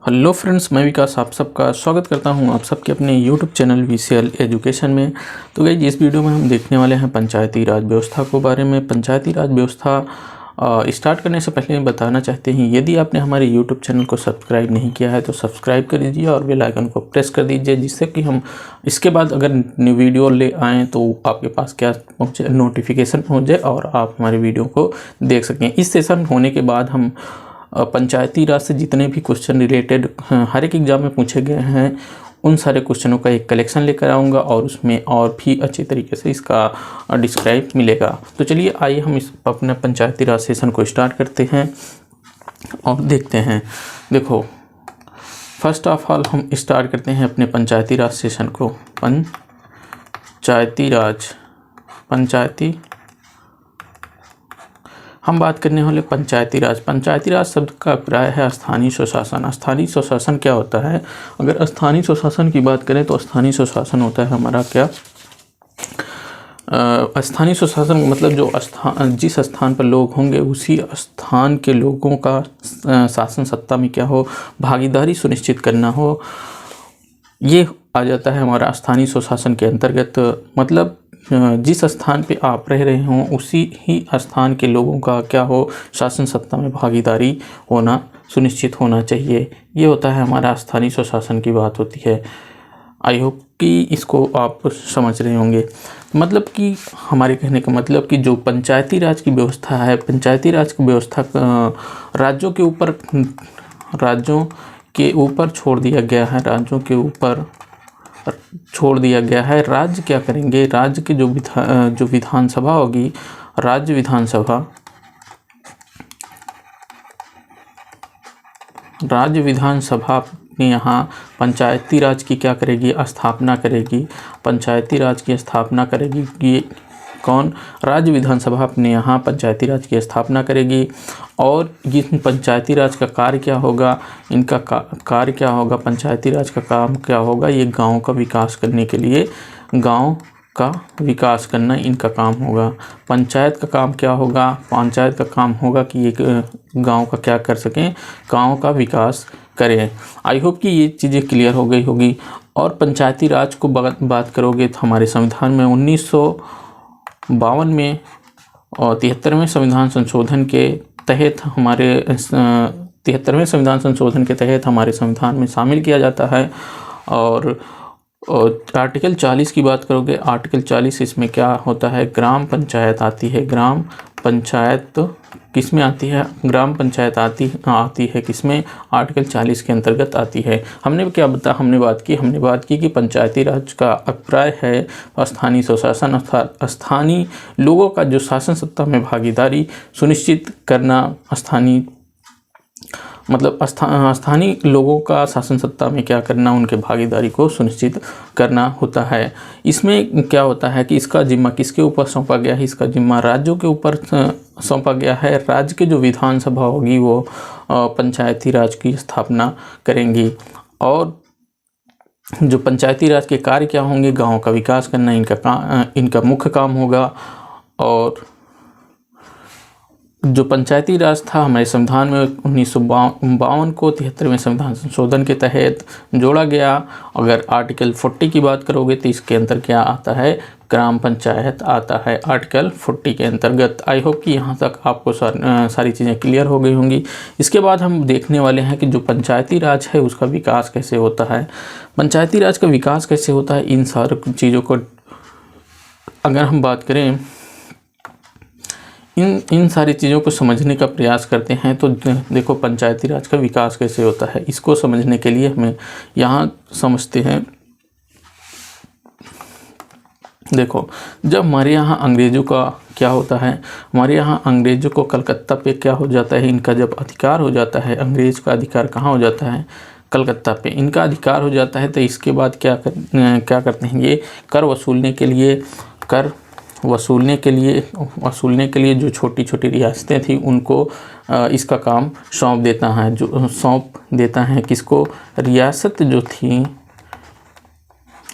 Hello friends, मैं विकास आप सबका स्वागत करता हूं आप सबके अपने यूट्यूब चैनल वीसीएल एजुकेशन में। तो गाइस, इस वीडियो में हम देखने वाले हैं पंचायती राज व्यवस्था के बारे में। पंचायती राज व्यवस्था स्टार्ट करने से पहले बताना चाहते हैं, यदि आपने हमारे यूट्यूब चैनल को सब्सक्राइब नहीं किया है तो सब्सक्राइब कर दीजिए और बेल आइकन को प्रेस कर दीजिए, जिससे कि हम इसके बाद अगर न्यू वीडियो ले आएँ तो आपके पास क्या पहुँचे, नोटिफिकेशन पहुँचे और आप हमारे वीडियो को देख सकें। इस सेशन होने के बाद हम पंचायती राज से जितने भी क्वेश्चन रिलेटेड हर एक एग्जाम में पूछे गए हैं, उन सारे क्वेश्चनों का एक कलेक्शन लेकर आऊँगा और उसमें और भी अच्छे तरीके से इसका डिस्क्राइब मिलेगा। तो चलिए आइए हम इस अपने पंचायती राज सेशन को स्टार्ट करते हैं और देखते हैं। देखो, फर्स्ट ऑफ ऑल हम स्टार्ट करते हैं अपने पंचायती राज सेशन को। हम बात करने वाले पंचायती राज। पंचायती राज शब्द का अभिप्राय है स्थानीय स्वशासन। स्थानीय स्वशासन क्या होता है? अगर स्थानीय स्वशासन की बात करें तो स्थानीय स्वशासन होता है हमारा क्या, स्थानीय स्वशासन मतलब जिस स्थान पर लोग होंगे उसी स्थान के लोगों का शासन सत्ता में क्या हो, भागीदारी सुनिश्चित करना हो, ये आ जाता है हमारा स्थानीय स्वशासन के अंतर्गत। मतलब जिस स्थान पे आप रह रहे हों उसी ही स्थान के लोगों का क्या हो, शासन सत्ता में भागीदारी होना सुनिश्चित होना चाहिए। ये होता है हमारा स्थानीय स्वशासन की बात होती है। आई होप कि इसको आप समझ रहे होंगे। मतलब कि हमारे कहने का मतलब कि जो पंचायती राज की व्यवस्था है, पंचायती राज की व्यवस्था राज्यों के ऊपर छोड़ दिया गया है। राज्यों के ऊपर छोड़ दिया गया है। राज्य क्या करेंगे, राज्य की जो विधानसभा होगी, राज्य विधानसभा अपने यहाँ पंचायती राज की क्या करेगी, स्थापना करेगी। पंचायती राज की स्थापना करेगी। ये कौन? राज्य विधानसभा अपने यहाँ पंचायती राज की स्थापना करेगी। और ये पंचायती राज का कार्य क्या होगा, इनका कार्य क्या होगा, पंचायती राज का काम क्या होगा, ये गांव का विकास करने के लिए, गांव का विकास करना इनका काम होगा। पंचायत का काम क्या होगा? पंचायत का काम होगा कि ये गांव का क्या कर सकें, गांव का विकास करें। आई होप कि ये चीज़ें क्लियर हो गई होगी। और पंचायती राज को बात करोगे तो हमारे संविधान में 1952 में और 73वें संविधान संशोधन के तहत हमारे संविधान में शामिल किया जाता है। और आर्टिकल 40 की बात करोगे, आर्टिकल 40 इसमें क्या होता है, ग्राम पंचायत आती है। ग्राम पंचायत किस में आती है? ग्राम पंचायत आती है किसमें? आर्टिकल 40 के अंतर्गत आती है। हमने बात की कि पंचायती राज का अभिप्राय है स्थानीय स्वशासन, स्थानीय लोगों का जो शासन सत्ता में भागीदारी सुनिश्चित करना, स्थानीय लोगों का शासन सत्ता में क्या करना, उनके भागीदारी को सुनिश्चित करना होता है। इसमें क्या होता है कि इसका जिम्मा किसके ऊपर सौंपा गया है? इसका जिम्मा राज्यों के ऊपर सौंपा गया है। राज्य की जो विधानसभा होगी वो पंचायती राज की स्थापना करेंगी। और जो पंचायती राज के कार्य क्या होंगे, गाँव का विकास करना इनका मुख्य काम होगा। और जो पंचायती राज था हमारे संविधान में 1952 को 73वें संविधान संशोधन के तहत जोड़ा गया। अगर आर्टिकल 40 की बात करोगे तो इसके अंदर क्या आता है, ग्राम पंचायत आता है आर्टिकल 40 के अंतर्गत। आई होप कि यहाँ तक आपको सारी चीज़ें क्लियर हो गई होंगी। इसके बाद हम देखने वाले हैं कि जो पंचायती राज है उसका विकास कैसे होता है। पंचायती राज का विकास कैसे होता है, इन सारी चीज़ों को अगर हम बात करें, इन सारी चीज़ों को समझने का प्रयास करते हैं तो देखो पंचायती राज का विकास कैसे होता है, इसको समझने के लिए हमें यहाँ समझते हैं। देखो, जब हमारे यहाँ अंग्रेज़ों का क्या होता है, हमारे यहाँ अंग्रेज़ों को कलकत्ता पे क्या हो जाता है, इनका जब अधिकार हो जाता है, अंग्रेज़ का अधिकार कहाँ हो जाता है, कलकत्ता पे इनका अधिकार हो जाता है। तो इसके बाद क्या करते हैं, ये कर वसूलने के लिए जो छोटी छोटी रियासतें थी उनको इसका काम सौंप देता है किसको,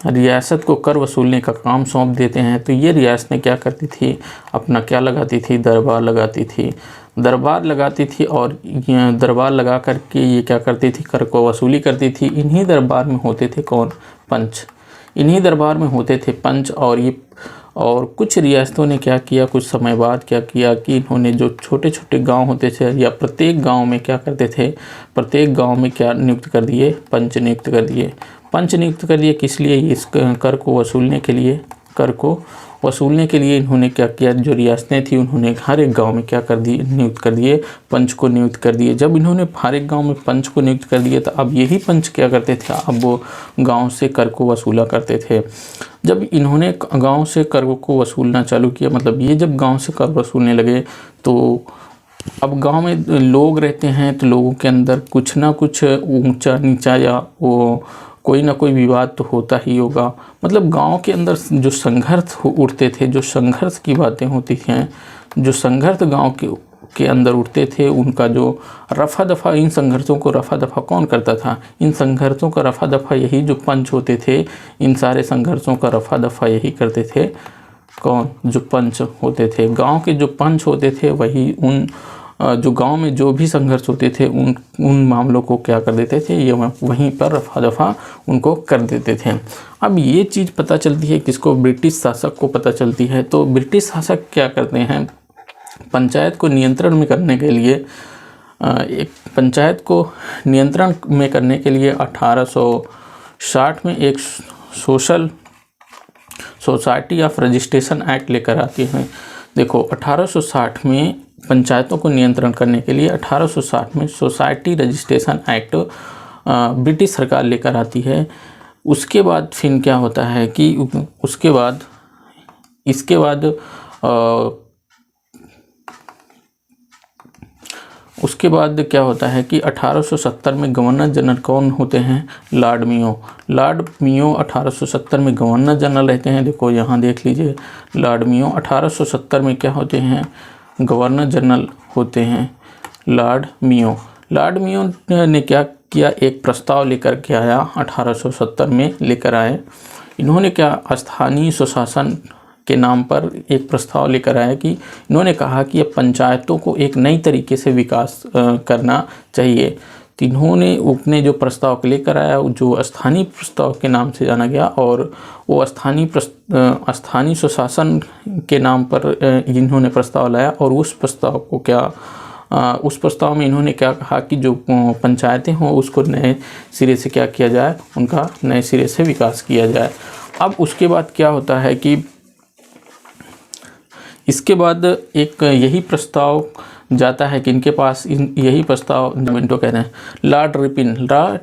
रियासत को कर वसूलने का काम सौंप देते हैं। तो ये रियासतें क्या करती थी, अपना क्या लगाती थी, दरबार लगाती थी। दरबार लगाती थी और दरबार लगा कर के ये क्या करती थी, कर को वसूली करती थी। इन्हीं दरबार में होते थे कौन, पंच। इन्हीं दरबार में होते थे पंच। और कुछ रियासतों ने क्या किया, कुछ समय बाद क्या किया कि इन्होंने जो छोटे छोटे गांव होते थे या प्रत्येक गांव में क्या करते थे, प्रत्येक गांव में क्या नियुक्त कर दिए, पंच नियुक्त कर दिए। पंच नियुक्त कर दिए किस लिए, इस कर को वसूलने के लिए। कर को वसूलने के लिए इन्होंने क्या किया, जो रियासतें थी उन्होंने हर एक गांव में क्या कर दिए, नियुक्त कर दिए, पंच को नियुक्त कर दिए। जब इन्होंने हर एक गांव में पंच को नियुक्त कर दिया तो अब यही पंच क्या करते थे, अब वो गांव से कर को वसूला करते थे। जब इन्होंने गांव से कर को वसूलना चालू किया, मतलब ये जब गांव से कर वसूलने लगे तो अब गांव में लोग रहते हैं तो लोगों के अंदर कुछ ना कुछ ऊंचा नीचा या वो कोई ना कोई विवाद तो होता ही होगा। मतलब गांव के अंदर जो संघर्ष उठते थे, जो संघर्ष की बातें होती हैं, जो संघर्ष गांव के अंदर उठते थे, उनका जो रफा दफा, इन संघर्षों को रफा दफा कौन करता था, इन संघर्षों का रफा दफा यही जो पंच होते थे, इन सारे संघर्षों का रफा दफा यही करते थे कौन, जो पंच होते थे। गांव के जो पंच होते थे वही उन जो गांव में जो भी संघर्ष होते थे उन मामलों को क्या कर देते थे, ये वहीं पर रफा दफा उनको कर देते थे। अब ये चीज़ पता चलती है किसको, ब्रिटिश शासक को पता चलती है। तो ब्रिटिश शासक क्या करते हैं, पंचायत को नियंत्रण में करने के लिए, एक पंचायत को नियंत्रण में करने के लिए 1860 में एक सोसाइटी ऑफ रजिस्ट्रेशन एक्ट लेकर आती है। देखो 1860 में पंचायतों को नियंत्रण करने के लिए 1860 में सोसाइटी रजिस्ट्रेशन एक्ट ब्रिटिश सरकार लेकर आती है। उसके बाद फिर क्या होता है कि इसके बाद क्या होता है कि 1870 में गवर्नर जनरल कौन होते हैं, लॉर्ड मेयो। लॉर्ड मेयो 1870 में गवर्नर जनरल रहते हैं। देखो यहाँ देख लीजिए, लॉर्ड मेयो 1870 में क्या होते हैं, गवर्नर जनरल होते हैं लॉर्ड मेयो। लॉर्ड मेयो ने क्या किया, एक प्रस्ताव लेकर के आया, 1870 में लेकर आए। इन्होंने क्या, स्थानीय स्वशासन के नाम पर एक प्रस्ताव लेकर आया कि इन्होंने कहा कि अब पंचायतों को एक नई तरीके से विकास करना चाहिए। तो इन्होंने अपने जो प्रस्ताव लेकर आया, जो स्थानीय प्रस्ताव के नाम से जाना गया, और वो स्थानीय स्वशासन के नाम पर इन्होंने प्रस्ताव लाया। और उस प्रस्ताव में इन्होंने क्या कहा कि जो पंचायतें हों उसको नए सिरे से क्या किया जाए, उनका नए सिरे से विकास किया जाए। अब उसके बाद क्या होता है कि इसके बाद एक यही प्रस्ताव जाता है कि इनके पास यही प्रस्ताव मिनटो कह रहे हैं,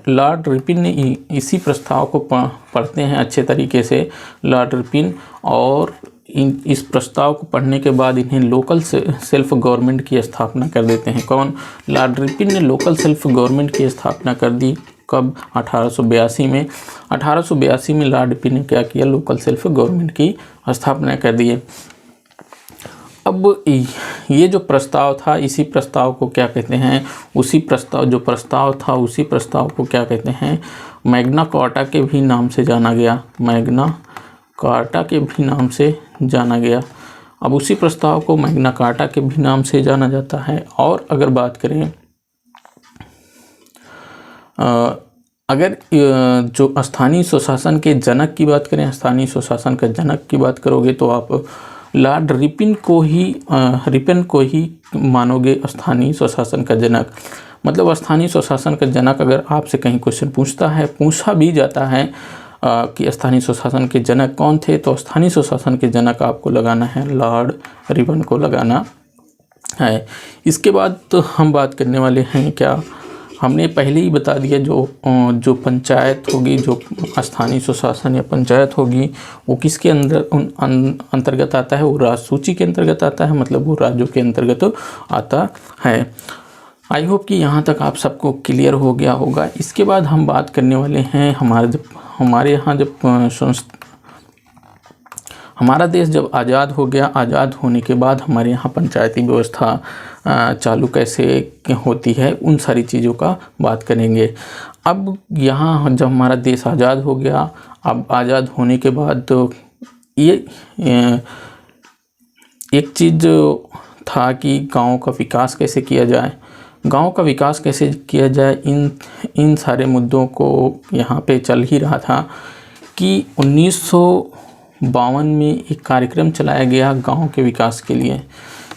लॉर्ड रिपिन ने इसी प्रस्ताव को पढ़ते हैं अच्छे तरीके से, लॉर्ड रिपिन। और इस प्रस्ताव को पढ़ने के बाद इन्हें लोकल सेल्फ गवर्नमेंट की स्थापना कर देते हैं। कौन, लॉर्ड रिपिन ने लोकल सेल्फ गवर्नमेंट की स्थापना कर दी। कब, 1882 में। 1882 में लॉर्ड रिपिन ने क्या किया, लोकल सेल्फ गवर्नमेंट की स्थापना कर दी। अब ये जो प्रस्ताव था, इसी प्रस्ताव को क्या कहते हैं, उसी प्रस्ताव को क्या कहते हैं, मैग्ना कार्टा के भी नाम से जाना गया, मैग्ना कार्टा के भी नाम से जाना गया। अब उसी प्रस्ताव को मैग्ना कार्टा के भी नाम से जाना जाता है। और अगर बात करें, अगर जो स्थानीय स्वशासन के जनक की बात करें, स्थानीय स्वशासन के जनक की बात करोगे तो आप लॉर्ड रिपिन को ही मानोगे स्थानीय स्वशासन का जनक। मतलब स्थानीय स्वशासन का जनक, अगर आपसे कहीं क्वेश्चन पूछा भी जाता है कि स्थानीय स्वशासन के जनक कौन थे, तो स्थानीय स्वशासन के जनक आपको लगाना है, लॉर्ड रिपन को लगाना है। इसके बाद तो हम बात करने वाले हैं क्या, हमने पहले ही बता दिया, जो पंचायत होगी, जो स्थानीय स्वशासन या पंचायत होगी, वो किसके अंतर्गत आता है, वो राजसूची के अंतर्गत आता है, मतलब वो राज्यों के अंतर्गत आता है। आई होप कि यहाँ तक आप सबको क्लियर हो गया होगा। इसके बाद हम बात करने वाले हैं हमारे यहाँ हमारा देश जब आज़ाद हो गया, आज़ाद होने के बाद हमारे यहाँ पंचायती व्यवस्था चालू कैसे होती है, उन सारी चीज़ों का बात करेंगे। अब यहाँ जब हमारा देश आज़ाद हो गया, अब आज़ाद होने के बाद तो ये एक चीज़ था कि गाँव का विकास कैसे किया जाए। गांव का विकास कैसे किया जाए, इन सारे मुद्दों को यहाँ पे चल ही रहा था कि 1952 में एक कार्यक्रम चलाया गया गांव के विकास के लिए।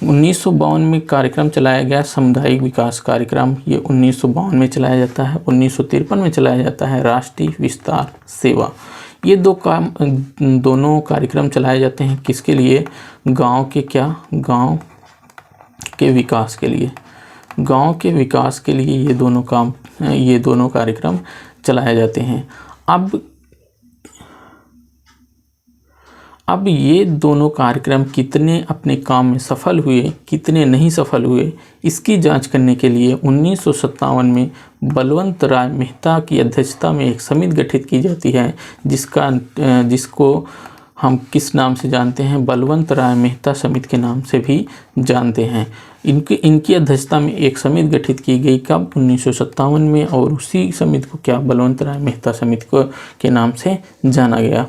1952 में कार्यक्रम चलाया गया सामुदायिक विकास कार्यक्रम, ये 1952 में चलाया जाता है। 1953 में चलाया जाता है राष्ट्रीय विस्तार सेवा। ये दोनों कार्यक्रम चलाए जाते हैं किसके लिए? गांव के विकास के लिए। गांव के विकास के लिए ये दोनों कार्यक्रम चलाए जाते हैं। अब ये दोनों कार्यक्रम कितने अपने काम में सफल हुए, कितने नहीं सफल हुए, इसकी जांच करने के लिए 1957 में बलवंत राय मेहता की अध्यक्षता में एक समिति गठित की जाती है, जिसको हम किस नाम से जानते हैं? बलवंत राय मेहता समिति के नाम से भी जानते हैं। इनकी अध्यक्षता में एक समिति गठित की गई, कब? 1957 में, और उसी समिति को क्या बलवंत राय मेहता समिति के नाम से जाना गया।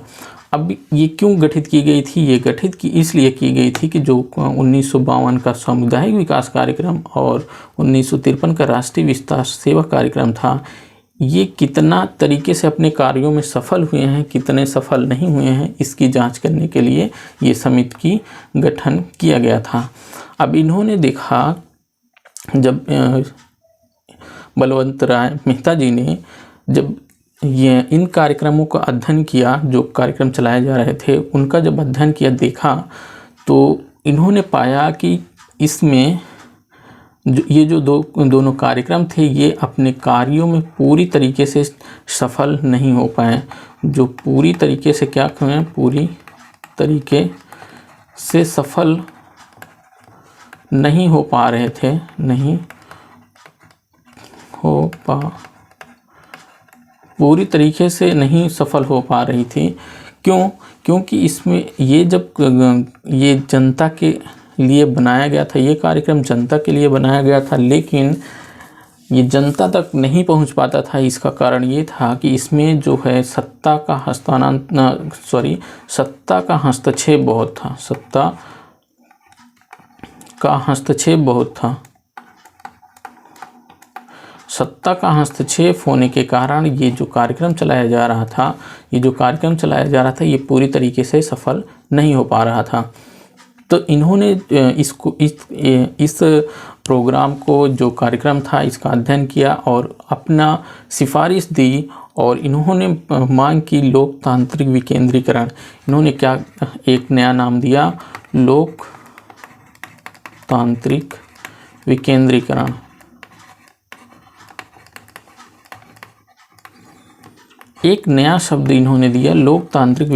अब ये क्यों गठित की गई थी? ये गठित इसलिए की गई थी कि जो 1952 का सामुदायिक विकास कार्यक्रम और 1953 का राष्ट्रीय विस्तार सेवा कार्यक्रम था, ये कितना तरीके से अपने कार्यों में सफल हुए हैं, कितने सफल नहीं हुए हैं, इसकी जांच करने के लिए ये समिति की गठन किया गया था। अब इन्होंने देखा, जब बलवंत राय मेहता जी ने जब ये इन कार्यक्रमों का अध्ययन किया, जो कार्यक्रम चलाए जा रहे थे उनका जब अध्ययन किया, देखा, तो इन्होंने पाया कि इसमें ये जो दोनों कार्यक्रम थे ये अपने कार्यों में पूरी तरीके से सफल नहीं हो पाए। जो पूरी तरीके से क्या हुए? पूरी तरीके से सफल नहीं हो पा रहे थे, पूरी तरीके से नहीं सफल हो पा रही थी। क्यों? क्योंकि इसमें ये जनता के लिए बनाया गया था, ये कार्यक्रम जनता के लिए बनाया गया था, लेकिन ये जनता तक नहीं पहुंच पाता था। इसका कारण ये था कि इसमें जो है सत्ता का हस्तक्षेप बहुत था। सत्ता का हस्तक्षेप होने के कारण ये जो कार्यक्रम चलाया जा रहा था, ये पूरी तरीके से सफल नहीं हो पा रहा था। तो इन्होंने इस प्रोग्राम को, जो कार्यक्रम था, इसका अध्ययन किया और अपना सिफारिश दी, और इन्होंने मांग की लोकतांत्रिक विकेंद्रीकरण। इन्होंने क्या एक नया नाम दिया? लोकतांत्रिक विकेंद्रीकरण। एक नया शब्द इन्होंने दिया, लोकतांत्रिक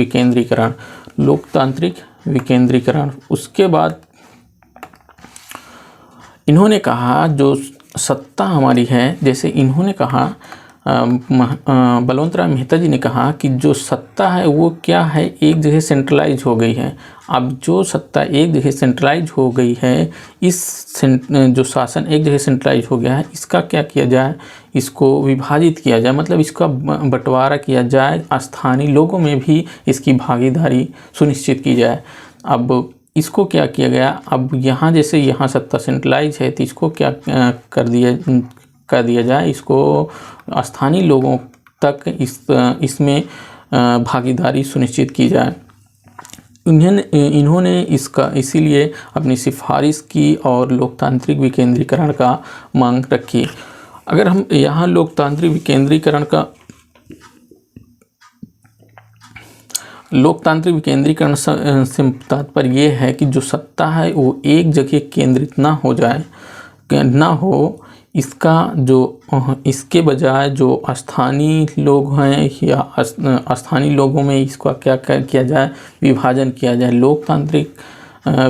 विकेंद्रीकरण। उसके बाद इन्होंने कहा जो सत्ता हमारी है, जैसे इन्होंने कहा, बलवंत राय मेहता जी ने कहा कि जो सत्ता है वो क्या है? एक जगह सेंट्रलाइज हो गई है। अब जो सत्ता एक जगह सेंट्रलाइज हो गई है, जो शासन एक जगह सेंट्रलाइज हो गया है, इसका क्या किया जाए? इसको विभाजित किया जाए, मतलब इसका बंटवारा किया जाए, स्थानीय लोगों में भी इसकी भागीदारी सुनिश्चित की जाए। अब इसको क्या किया गया? अब यहाँ जैसे यहाँ सत्ता सेंट्रलाइज है, तो इसको क्या कर दिया जाए? इसको स्थानीय लोगों तक इसमें भागीदारी सुनिश्चित की जाए। इन्होंने इसीलिए अपनी सिफारिश की और लोकतांत्रिक विकेंद्रीकरण का मांग रखी। अगर हम यहाँ लोकतांत्रिक विकेंद्रीकरण से तात्पर्य ये है कि जो सत्ता है वो एक जगह केंद्रित ना हो, इसके बजाय जो स्थानीय लोग हैं या स्थानीय लोगों में इसका क्या किया जाए? विभाजन किया जाए। लोकतांत्रिक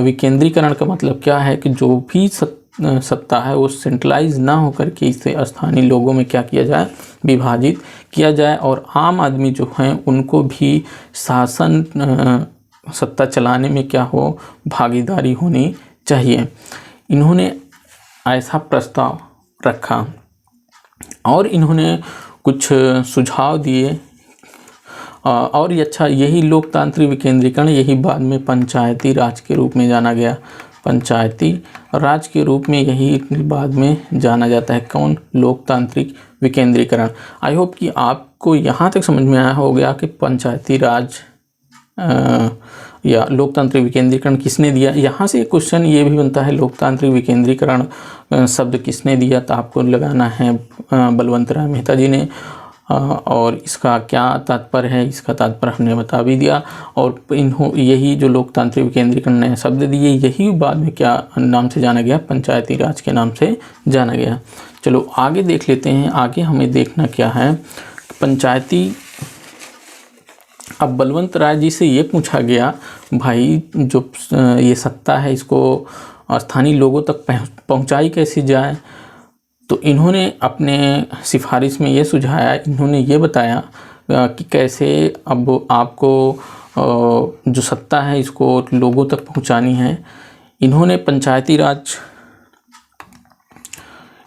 विकेंद्रीकरण का मतलब क्या है कि जो भी सत्ता है वो सेंट्रलाइज ना होकर के इसे स्थानीय लोगों में क्या किया जाए? विभाजित किया जाए, और आम आदमी जो हैं उनको भी सत्ता चलाने में क्या हो? भागीदारी होनी चाहिए। इन्होंने ऐसा प्रस्ताव रखा और इन्होंने कुछ सुझाव दिए, और यही लोकतांत्रिक विकेंद्रीकरण, यही बाद में पंचायती राज के रूप में जाना गया। पंचायती राज के रूप में यही बाद में जाना जाता है। कौन? लोकतांत्रिक विकेंद्रीकरण। आई होप कि आपको यहाँ तक समझ में आया होगा कि पंचायती राज या लोकतांत्रिक विकेंद्रीकरण किसने दिया। यहाँ से एक क्वेश्चन ये भी बनता है, लोकतांत्रिक विकेंद्रीकरण शब्द किसने दिया, तो आपको लगाना है बलवंत राय मेहता जी ने। और इसका क्या तात्पर्य है, इसका तात्पर्य हमने बता भी दिया। और यही जो लोकतांत्रिक विकेंद्रीकरण नया शब्द दिए, यही बाद में क्या नाम से जाना गया, पंचायती राज के नाम से जाना गया। चलो आगे देख लेते हैं। आगे हमें देखना क्या है, पंचायती। अब बलवंत राय जी से ये पूछा गया, भाई जो ये सत्ता है इसको स्थानीय लोगों तक पहुंचाई कैसे जाए। तो इन्होंने अपने सिफारिश में ये सुझाया, इन्होंने ये बताया कि कैसे अब आपको जो सत्ता है इसको लोगों तक पहुंचानी है। इन्होंने पंचायती राज,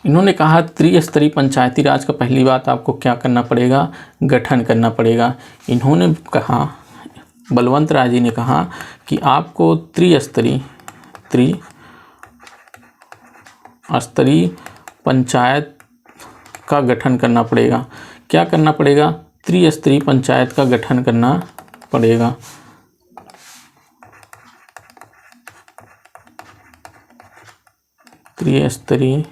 इन्होंने कहा त्रिस्तरीय पंचायती राज का पहली बात आपको क्या करना पड़ेगा, गठन करना पड़ेगा। इन्होंने कहा, बलवंत राय जी ने कहा कि आपको त्रिस्तरीय पंचायत का गठन करना पड़ेगा। क्या करना पड़ेगा? त्रिस्तरीय पंचायत का गठन करना पड़ेगा। त्रिस्तरीय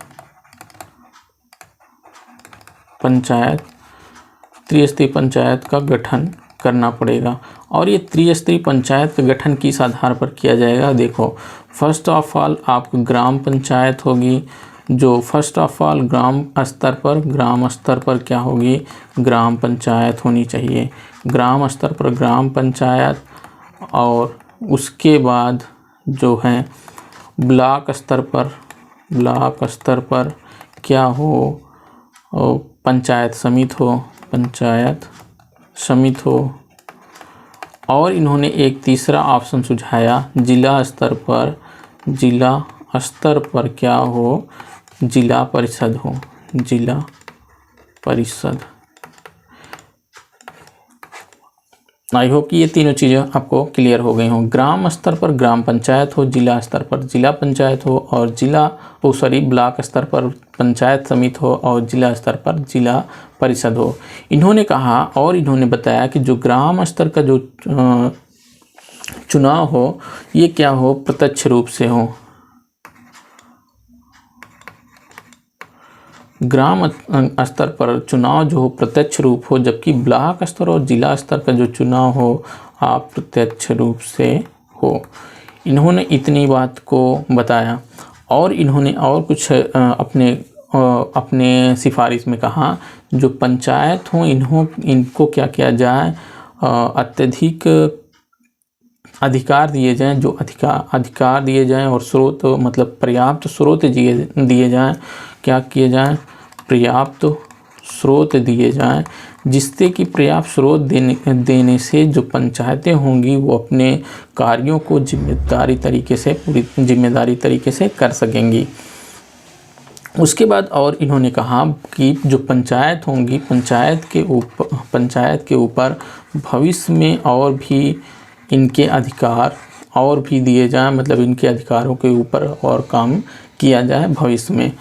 पंचायत का गठन करना पड़ेगा। और ये त्रिस्तरीय पंचायत का गठन किस आधार पर किया जाएगा? देखो, फर्स्ट ऑफ ऑल आपको ग्राम पंचायत होगी, जो फर्स्ट ऑफ ऑल ग्राम स्तर पर क्या होगी, ग्राम पंचायत होनी चाहिए। ग्राम स्तर पर ग्राम पंचायत, और उसके बाद जो है ब्लॉक स्तर पर क्या हो, पंचायत समिति हो। और इन्होंने एक तीसरा ऑप्शन सुझाया, जिला स्तर पर क्या हो, जिला परिषद हो, जिला परिषद। आई होप कि ये तीनों चीज़ें आपको क्लियर हो गई हों। ग्राम स्तर पर ग्राम पंचायत हो, जिला स्तर पर जिला पंचायत हो, और ब्लॉक स्तर पर पंचायत समिति हो, और जिला स्तर पर जिला परिषद हो। इन्होंने कहा और इन्होंने बताया कि जो ग्राम स्तर का जो चुनाव हो, ये क्या हो, प्रत्यक्ष रूप से हो। ग्राम स्तर पर चुनाव जो हो प्रत्यक्ष रूप हो, जबकि ब्लॉक स्तर और जिला स्तर का जो चुनाव हो अप्रत्यक्ष रूप से हो। इन्होंने इतनी बात को बताया। और इन्होंने और कुछ अपने सिफारिश में कहा, जो पंचायत हो इनको क्या किया जाए, अत्यधिक अधिकार दिए जाएं, जो अधिकार दिए जाएं, और स्रोत मतलब पर्याप्त स्रोत दिए जाएं। क्या किए जाएं? पर्याप्त स्रोत दिए जाएं, जिससे कि पर्याप्त स्रोत देने से जो पंचायतें होंगी वो अपने कार्यों को पूरी जिम्मेदारी तरीके से कर सकेंगी। उसके बाद और इन्होंने कहा कि जो पंचायत होंगी, पंचायत के ऊपर भविष्य में और भी इनके अधिकार और भी दिए जाएं, मतलब इनके अधिकारों के ऊपर और काम किया जाए भविष्य में।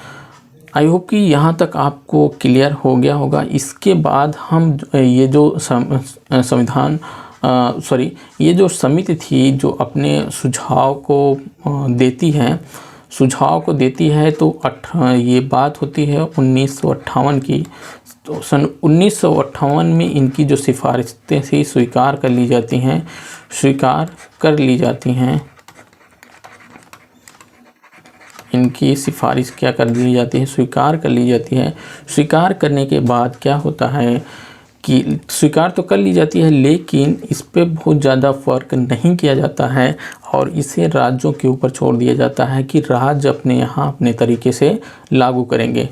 आई होप कि यहाँ तक आपको क्लियर हो गया होगा। इसके बाद हम ये जो ये जो समिति थी जो अपने सुझाव को देती है, तो ये बात होती है 1958 की। तो सन 1958 में इनकी जो सिफारिशें थी स्वीकार कर ली जाती हैं। इनकी सिफारिश क्या कर ली जाती है, स्वीकार कर ली जाती है। स्वीकार करने के बाद क्या होता है कि स्वीकार तो कर ली जाती है, लेकिन इस पे बहुत ज़्यादा फ़र्क नहीं किया जाता है, और इसे राज्यों के ऊपर छोड़ दिया जाता है कि राज्य अपने तरीके से लागू करेंगे।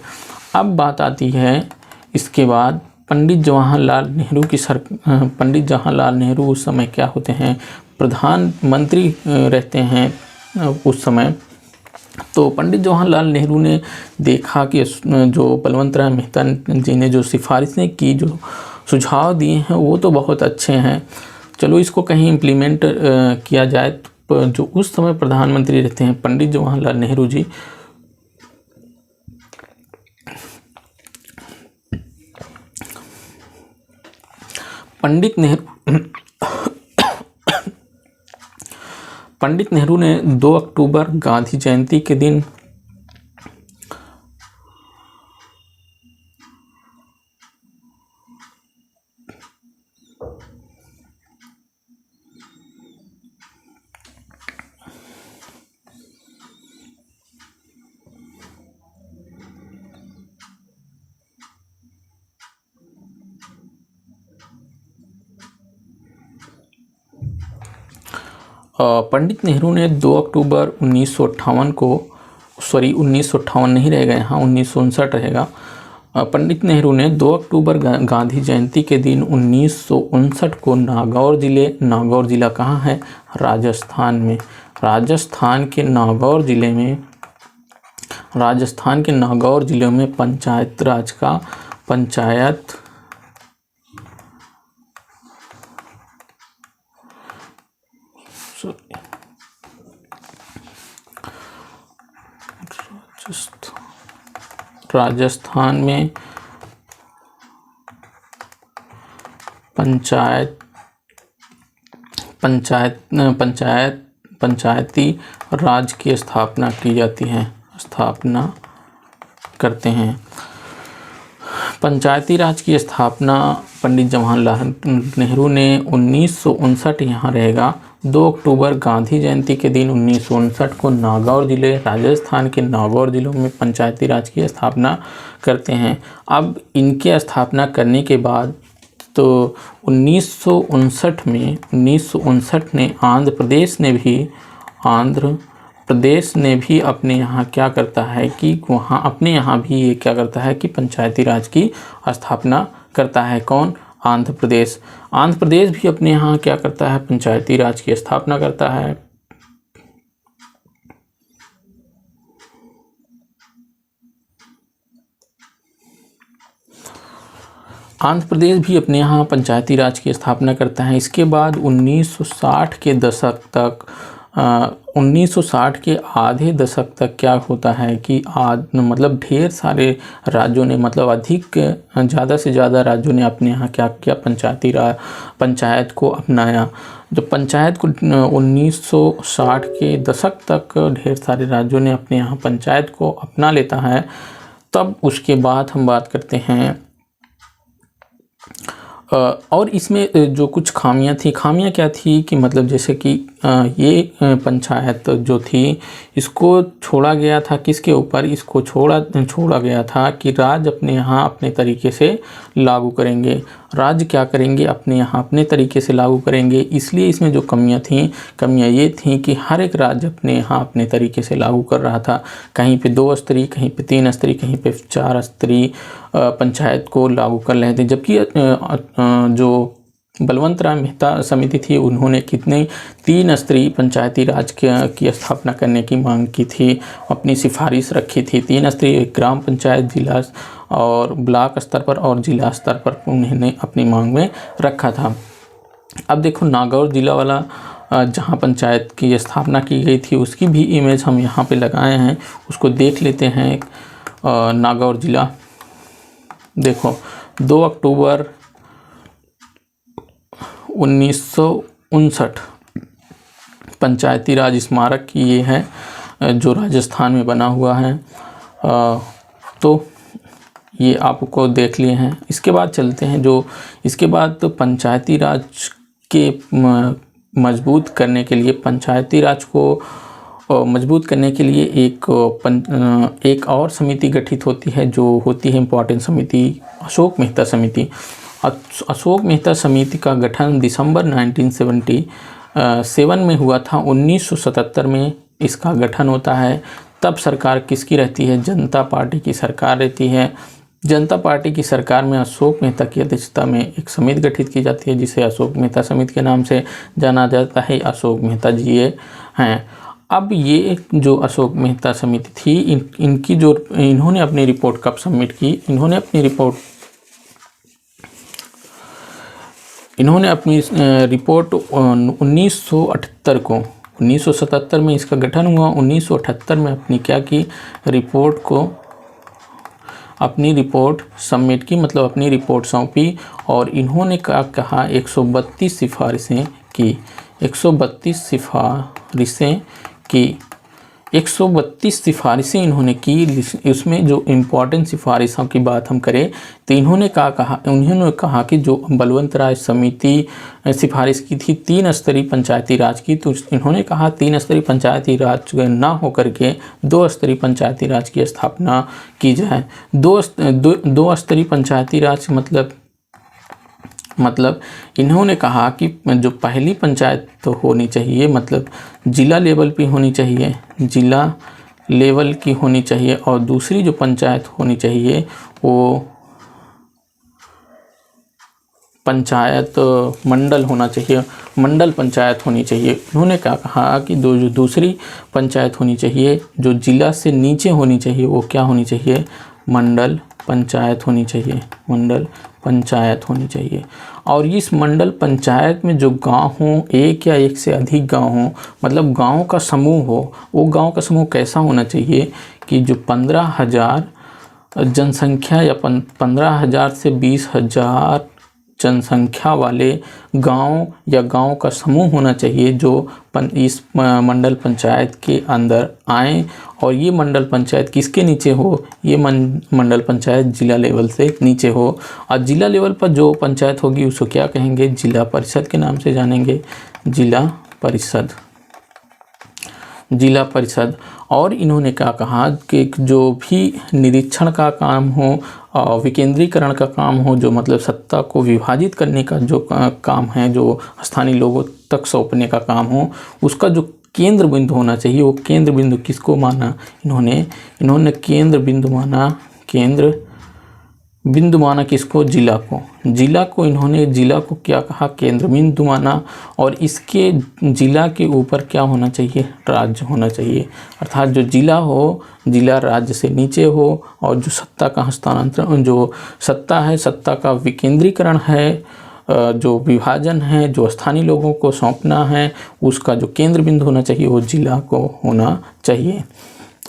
अब बात आती है इसके बाद पंडित जवाहरलाल नेहरू उस समय क्या होते हैं, प्रधानमंत्री रहते हैं उस समय। तो पंडित जवाहरलाल नेहरू ने देखा कि जो बलवंत राय मेहता जी ने जो सिफारिशें की, जो सुझाव दिए हैं, वो तो बहुत अच्छे हैं, चलो इसको कहीं इम्प्लीमेंट किया जाए। जो उस समय प्रधानमंत्री रहते हैं पंडित जवाहरलाल नेहरू जी, पंडित नेहरू ने 2 अक्टूबर गांधी जयंती के दिन पंडित नेहरू ने 2 अक्टूबर 1958 को, सॉरी 1958 नहीं रहेगा यहाँ, 1959 रहेगा। पंडित नेहरू ने 2 अक्टूबर गांधी जयंती के दिन 1959 को नागौर ज़िला कहाँ है? राजस्थान में। राजस्थान के नागौर ज़िले में पंचायत राज का राजस्थान में पंचायती राज की स्थापना की जाती है, स्थापना करते हैं। पंचायती राज की स्थापना पंडित जवाहरलाल नेहरू ने 1959, यहाँ रहेगा, 2 अक्टूबर गांधी जयंती के दिन 1959 को राजस्थान के नागौर जिलों में पंचायती राज की स्थापना करते हैं। अब इनके स्थापना करने के बाद तो 1959 में आंध्र प्रदेश ने भी अपने यहाँ क्या करता है कि वहाँ अपने यहाँ भी ये क्या करता है कि पंचायती राज की स्थापना करता है। कौन? आंध्र प्रदेश भी अपने यहाँ क्या करता है? पंचायती राज की स्थापना करता है। आंध्र प्रदेश भी अपने यहाँ पंचायती राज की स्थापना करता है। इसके बाद 1960 के दशक तक 1960 के आधे दशक तक क्या होता है कि मतलब ढेर सारे राज्यों ने, मतलब अधिक ज़्यादा से ज़्यादा राज्यों ने अपने यहाँ क्या किया? पंचायत को अपनाया। जब पंचायत को 1960 के दशक तक ढेर सारे राज्यों ने अपने यहाँ पंचायत को अपना लेता है, तब उसके बाद हम बात करते हैं और इसमें जो कुछ खामियां क्या थी कि मतलब जैसे कि ये पंचायत जो थी इसको छोड़ा गया था किसके ऊपर? इसको छोड़ा गया था कि राज्य अपने यहाँ अपने तरीके से लागू करेंगे। राज्य क्या करेंगे? अपने यहाँ अपने तरीके से लागू करेंगे। इसलिए इसमें जो कमियां ये थी कि हर एक राज्य अपने यहाँ अपने तरीके से लागू कर रहा था। कहीं पे 2 स्तरीय, कहीं पे 3 स्तरीय, कहीं पे 4 स्तरीय पंचायत को लागू कर रहे थे। जबकि जो बलवंत राय मेहता समिति थी उन्होंने 3 स्तरीय पंचायती राज की स्थापना करने की मांग की थी, अपनी सिफारिश रखी थी। 3 स्तरीय, ग्राम पंचायत, जिला और ब्लॉक स्तर पर और जिला स्तर पर उन्होंने अपनी मांग में रखा था। अब देखो नागौर जिला वाला जहाँ पंचायत की स्थापना की गई थी उसकी भी इमेज हम यहाँ पे लगाए हैं, उसको देख लेते हैं। नागौर जिला देखो 2 अक्टूबर 1959 पंचायती राज स्मारक की ये है जो राजस्थान में बना हुआ है। तो ये आपको देख लिए हैं। इसके बाद चलते हैं इसके बाद तो पंचायती राज के मजबूत करने के लिए, पंचायती राज को मजबूत करने के लिए एक और समिति गठित होती है जो होती है इम्पोर्टेंट समिति, अशोक मेहता समिति। अशोक मेहता समिति का गठन दिसंबर 1977 में हुआ था। 1977 में इसका गठन होता है। तब सरकार किसकी रहती है? जनता पार्टी की सरकार रहती है। जनता पार्टी की सरकार में अशोक मेहता की अध्यक्षता में एक समिति गठित की जाती है जिसे अशोक मेहता समिति के नाम से जाना जाता है। अशोक मेहता जी ये हैं। अब ये जो अशोक मेहता समिति थी इन्होंने अपनी रिपोर्ट कब सबमिट की? इन्होंने अपनी रिपोर्ट 1978 को 1977 में इसका गठन हुआ। 1978 में अपनी क्या की अपनी रिपोर्ट सबमिट की, मतलब अपनी रिपोर्ट सौंपी और इन्होंने क्या कहा 132 सिफारिशें की। 132 सिफारिशें की 132 सिफारिशें इन्होंने की। उसमें जो इम्पोर्टेंट सिफारिशों की बात हम करें तो उन्होंने कहा कि जो बलवंत राय समिति सिफारिश की थी 3 स्तरीय पंचायती राज की, तो इन्होंने कहा 3 स्तरीय पंचायती राज ना हो करके 2 स्तरीय पंचायती राज की स्थापना की जाए। 2 स्तरीय पंचायती राज मतलब इन्होंने कहा कि जो पहली पंचायत तो होनी चाहिए, मतलब जिला लेवल पे होनी चाहिए, जिला लेवल की होनी चाहिए, और दूसरी जो पंचायत होनी चाहिए वो पंचायत मंडल होना चाहिए, मंडल पंचायत होनी चाहिए। उन्होंने क्या कहा कि जो दूसरी पंचायत होनी चाहिए जो जिला से नीचे होनी चाहिए वो क्या होनी चाहिए, मंडल पंचायत होनी चाहिए, मंडल पंचायत होनी चाहिए। और इस मंडल पंचायत में जो गांव हों, एक या एक से अधिक गांव हों, मतलब गांव का समूह हो, वो गांव का समूह कैसा होना चाहिए कि जो 15,000 जनसंख्या या 15,000 से 20,000 जनसंख्या वाले गांव या गांव का समूह होना चाहिए जो इस मंडल पंचायत के अंदर आए। और ये मंडल पंचायत किसके नीचे हो, ये मंडल पंचायत जिला लेवल से नीचे हो। और जिला लेवल पर जो पंचायत होगी उसको क्या कहेंगे, जिला परिषद के नाम से जानेंगे, जिला परिषद, जिला परिषद। और इन्होंने क्या कहा कि जो भी निरीक्षण का काम हो, विकेंद्रीकरण का काम हो, जो मतलब सत्ता को विभाजित करने का जो काम है, जो स्थानीय लोगों तक सौंपने का काम हो, उसका जो केंद्र बिंदु होना चाहिए, वो केंद्र बिंदु किसको माना इन्होंने केंद्र बिंदु माना, केंद्र बिंदु माना किसको, जिला को। इन्होंने जिला को क्या कहा, केंद्र बिंदु माना। और इसके जिला के ऊपर क्या होना चाहिए, राज्य होना चाहिए। अर्थात जो जिला हो, जिला राज्य से नीचे हो, और जो सत्ता का हस्तांतरण, जो सत्ता है, सत्ता का विकेंद्रीकरण है, जो विभाजन है, जो स्थानीय लोगों को सौंपना है, उसका जो केंद्र बिंदु होना चाहिए वो जिला को होना चाहिए।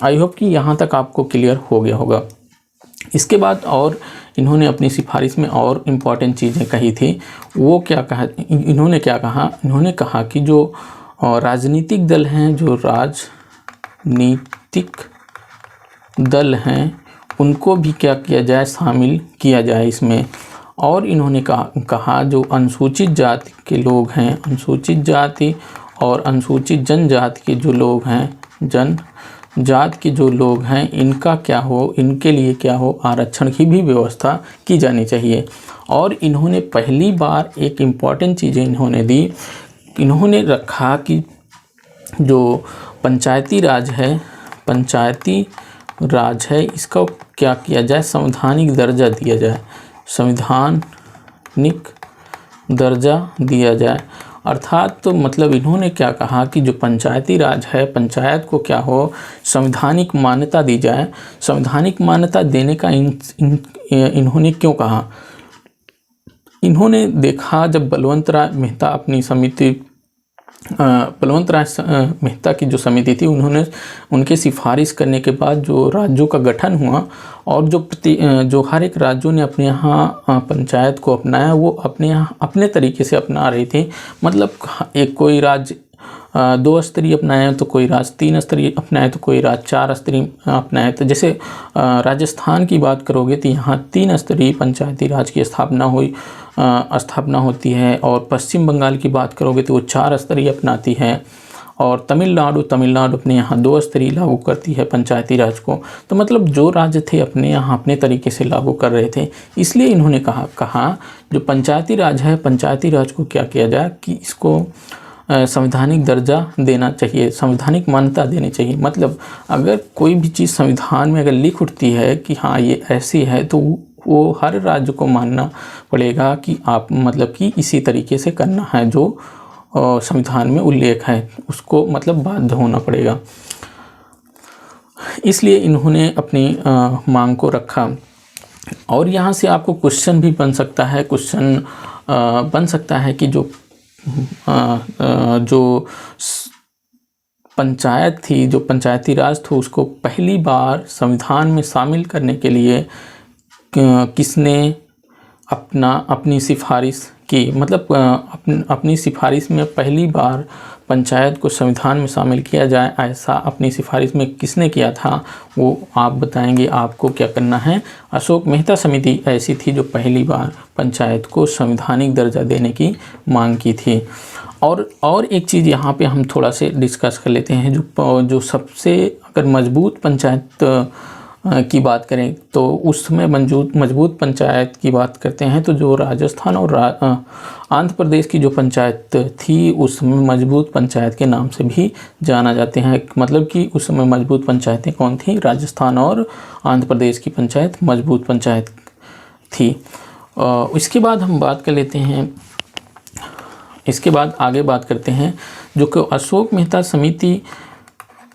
आई होप कि यहाँ तक आपको क्लियर हो गया होगा। इसके बाद और इन्होंने अपनी सिफारिश में और इम्पॉर्टेंट चीज़ें कही थी। वो क्या कहा, इन्होंने कहा कि जो राजनीतिक दल हैं, जो राजनीतिक दल हैं, उनको भी क्या किया जाए, शामिल किया जाए इसमें। और इन्होंने कहा जो अनुसूचित जाति के लोग हैं, अनुसूचित जाति और अनुसूचित जनजाति के जो लोग हैं, जनजाति के जो लोग हैं, इनका क्या हो, इनके लिए क्या हो, आरक्षण की भी व्यवस्था की जानी चाहिए। और इन्होंने पहली बार एक इम्पॉर्टेंट चीज़ें इन्होंने दी, इन्होंने रखा कि जो पंचायती राज है, इसका क्या किया जाए, संवैधानिक दर्जा दिया जाए, संवैधानिक दर्जा दिया जाए। अर्थात तो मतलब इन्होंने क्या कहा कि जो पंचायती राज है, पंचायत को क्या हो, संवैधानिक मान्यता दी जाए। संवैधानिक मान्यता देने का इन्होंने क्यों कहा, इन्होंने देखा जब बलवंत राय मेहता अपनी समिति, बलवंत राय मेहता की जो समिति थी, उनके सिफारिश करने के बाद जो राज्यों का गठन हुआ, और जो हर एक राज्यों ने अपने यहाँ पंचायत को अपनाया, वो अपने यहाँ अपने तरीके से अपना रहे थे। मतलब कोई राज्य 2 स्तरीय अपनाए तो कोई राज्य 3 स्तरीय अपनाए तो कोई राज्य 4 स्तरीय अपनाए। तो जैसे राजस्थान की बात करोगे तो यहाँ 3 स्तरीय पंचायती राज की स्थापना होती है, और पश्चिम बंगाल की बात करोगे तो वो 4 स्तरीय अपनाती है, और तमिलनाडु अपने यहाँ 2 स्तरीय लागू करती है पंचायती राज को। तो मतलब जो राज्य थे अपने यहाँ अपने तरीके से लागू कर रहे थे। इसलिए इन्होंने कहा जो पंचायती राज है, पंचायती राज को क्या किया जाए कि इसको संवैधानिक दर्जा देना चाहिए, संवैधानिक मान्यता देनी चाहिए। मतलब अगर कोई भी चीज़ संविधान में अगर लिख उठती है कि हाँ ये ऐसी है, तो वो हर राज्य को मानना पड़ेगा कि आप मतलब कि इसी तरीके से करना है, जो संविधान में उल्लेख है उसको मतलब बाध्य होना पड़ेगा। इसलिए इन्होंने अपनी मांग को रखा। और यहाँ से आपको क्वेश्चन भी बन सकता है, कि जो पंचायत थी, जो पंचायती राज था, उसको पहली बार संविधान में शामिल करने के लिए किसने अपनी सिफारिश की, मतलब अपनी सिफारिश में पहली बार पंचायत को संविधान में शामिल किया जाए, ऐसा अपनी सिफारिश में किसने किया था, वो आप बताएंगे। आपको क्या करना है, अशोक मेहता समिति ऐसी थी जो पहली बार पंचायत को संवैधानिक दर्जा देने की मांग की थी। और एक चीज़ यहाँ पे हम थोड़ा से डिस्कस कर लेते हैं, जो सबसे अगर मजबूत पंचायत की बात करें तो उस समय मजबूत पंचायत की बात करते हैं तो जो राजस्थान और आंध्र प्रदेश की जो पंचायत थी उस समय मजबूत पंचायत के नाम से भी जाना जाते हैं। मतलब कि उस समय मजबूत पंचायतें कौन थी, राजस्थान और आंध्र प्रदेश की पंचायत मजबूत पंचायत थी। इसके बाद हम बात कर लेते हैं, इसके बाद आगे बात करते हैं जो कि अशोक मेहता समिति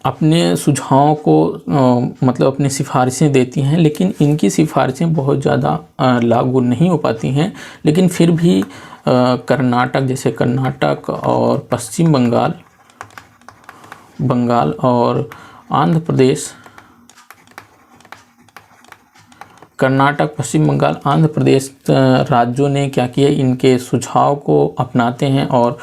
अपने सुझावों को मतलब अपनी सिफारिशें देती हैं, लेकिन इनकी सिफारिशें बहुत ज़्यादा लागू नहीं हो पाती हैं। लेकिन फिर भी कर्नाटक, जैसे कर्नाटक और पश्चिम बंगाल और आंध्र प्रदेश, कर्नाटक, पश्चिम बंगाल, आंध्र प्रदेश राज्यों ने क्या किया, इनके सुझाव को अपनाते हैं और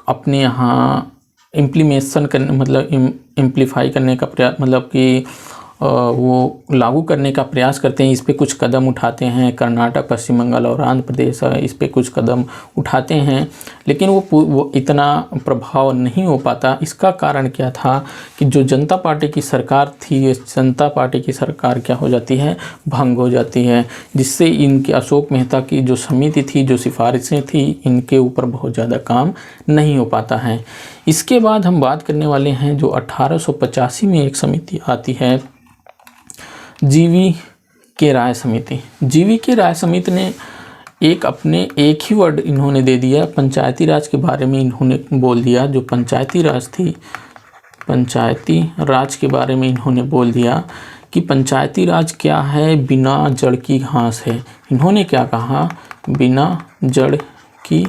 अपने यहाँ इम्प्लीमेशन करने, मतलब इम्प्लीफाई करने का प्रयास, मतलब कि वो लागू करने का प्रयास करते हैं। इस पे कुछ कदम उठाते हैं। कर्नाटक, पश्चिम बंगाल और आंध्र प्रदेश इस पे कुछ कदम उठाते हैं, लेकिन वो इतना प्रभाव नहीं हो पाता। इसका कारण क्या था कि जो जनता पार्टी की सरकार थी, जनता पार्टी की सरकार क्या हो जाती है, भंग हो जाती है, जिससे इनके अशोक मेहता की जो समिति थी, जो सिफारिशें थी, इनके ऊपर बहुत ज़्यादा काम नहीं हो पाता है। इसके बाद हम बात करने वाले हैं जो 1885 में एक समिति आती है, जीवी के राय समिति। जीवी के राय समिति ने एक ही वर्ड इन्होंने दे दिया, पंचायती राज के बारे में इन्होंने बोल दिया। जो पंचायती राज थी, पंचायती राज के बारे में इन्होंने बोल दिया कि पंचायती राज क्या है, बिना जड़ की घास है। इन्होंने क्या कहा, बिना जड़ की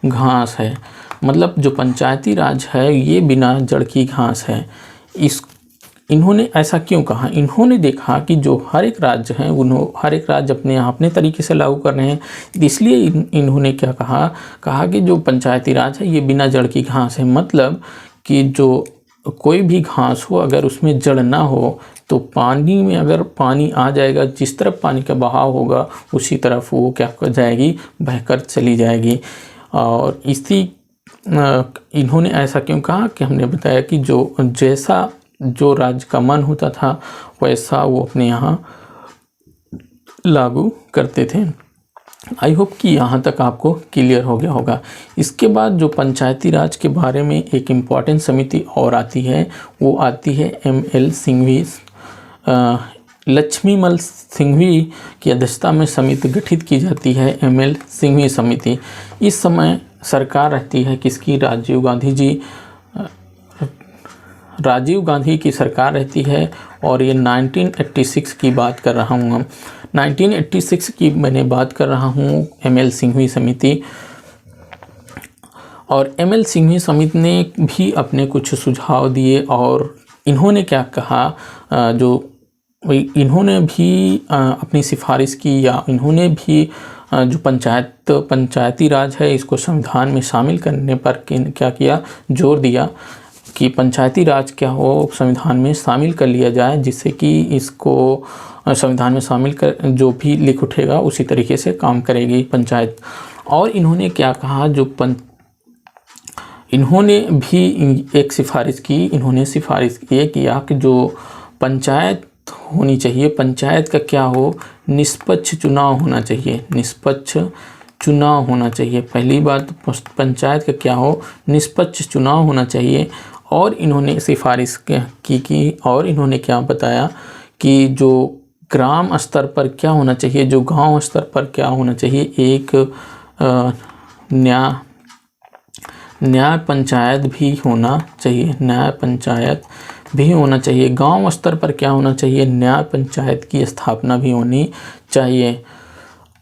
घास है। मतलब जो पंचायती राज है ये बिना जड़ की घास है। इन्होंने ऐसा क्यों कहा, इन्होंने देखा कि जो हर एक राज्य है हर एक राज्य अपने तरीके से लागू कर रहे हैं, इसलिए इन्होंने क्या कहा कि जो पंचायती राज है ये बिना जड़ की घास है। मतलब कि जो कोई भी घास हो, अगर उसमें जड़ ना हो तो पानी में अगर पानी आ जाएगा, जिस तरफ पानी का बहाव होगा उसी तरफ वो क्या कर जाएगी, बहकर चली जाएगी। और इन्होंने ऐसा क्यों कहा कि हमने बताया कि जो राज्य का मन होता था वैसा वो अपने यहाँ लागू करते थे। आई होप कि यहाँ तक आपको क्लियर हो गया होगा। इसके बाद जो पंचायती राज के बारे में एक इम्पॉर्टेंट समिति और आती है, वो आती है ML सिंघवी, लक्ष्मीमल सिंघवी की अध्यक्षता में समिति गठित की जाती है, ML सिंघवी समिति। इस समय सरकार रहती है किसकी, राजीव गांधी की सरकार रहती है। और ये 1986 की बात कर रहा हूँ, हम 1986 की मैंने बात कर रहा हूँ, ML सिंघवी समिति। और ML सिंघवी समिति ने भी अपने कुछ सुझाव दिए और इन्होंने क्या कहा, इन्होंने भी अपनी सिफारिश की, या इन्होंने भी जो पंचायती राज है इसको संविधान में शामिल करने पर क्या किया, जोर दिया कि पंचायती राज क्या हो, संविधान में शामिल कर लिया जाए, जिससे कि इसको संविधान में शामिल कर जो भी लिख उठेगा उसी तरीके से काम करेगी पंचायत। और इन्होंने क्या कहा, इन्होंने भी एक सिफारिश की, इन्होंने सिफारिश ये किया कि जो पंचायत होनी चाहिए, पंचायत का क्या हो, निष्पक्ष चुनाव होना चाहिए, निष्पक्ष चुनाव होना चाहिए। पहली बात पंचायत का क्या हो, निष्पक्ष चुनाव होना चाहिए। और इन्होंने सिफारिश की और इन्होंने क्या बताया कि जो ग्राम स्तर पर क्या होना चाहिए, जो गांव स्तर पर क्या होना चाहिए, एक न्याय पंचायत भी होना चाहिए, न्याय पंचायत भी होना चाहिए। गांव स्तर पर क्या होना चाहिए, न्याय पंचायत की स्थापना भी होनी चाहिए।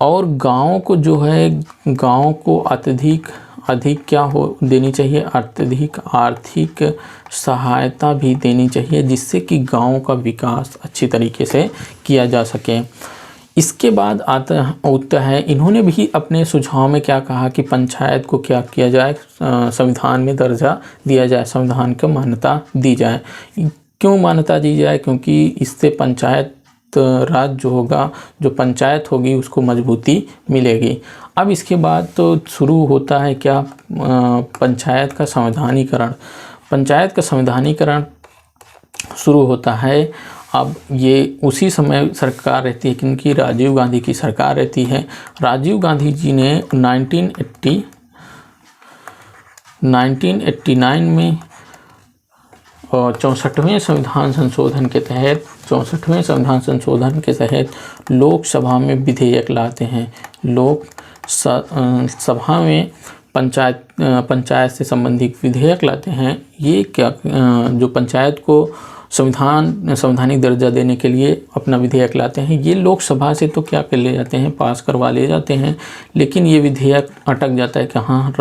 और गाँव को जो है, गाँव को अत्यधिक अधिक क्या हो देनी चाहिए, अत्यधिक आर्थिक सहायता भी देनी चाहिए, जिससे कि गाँव का विकास अच्छी तरीके से किया जा सके। इसके बाद होता है, इन्होंने भी अपने सुझाव में क्या कहा कि पंचायत को क्या किया जाए, संविधान में दर्जा दिया जाए, संविधान को मान्यता दी जाए। क्यों मान्यता दी जाए? क्योंकि इससे पंचायत राज जो होगा, जो पंचायत होगी, उसको मजबूती मिलेगी। अब इसके बाद तो शुरू होता है क्या, पंचायत का संवैधानिकरण। पंचायत का संवैधानिकरण शुरू होता है। अब ये उसी समय सरकार रहती है, क्योंकि राजीव गांधी की सरकार रहती है। राजीव गांधी जी ने 1989 में 64वें संविधान संशोधन के तहत लोकसभा में विधेयक लाते हैं। लोकसभा में पंचायत से संबंधित विधेयक लाते हैं। ये क्या, जो पंचायत को संवैधानिक दर्जा देने के लिए अपना विधेयक लाते हैं, ये लोकसभा से तो क्या कर ले जाते हैं, पास करवा ले जाते हैं, लेकिन ये विधेयक अटक जाता है कहाँ,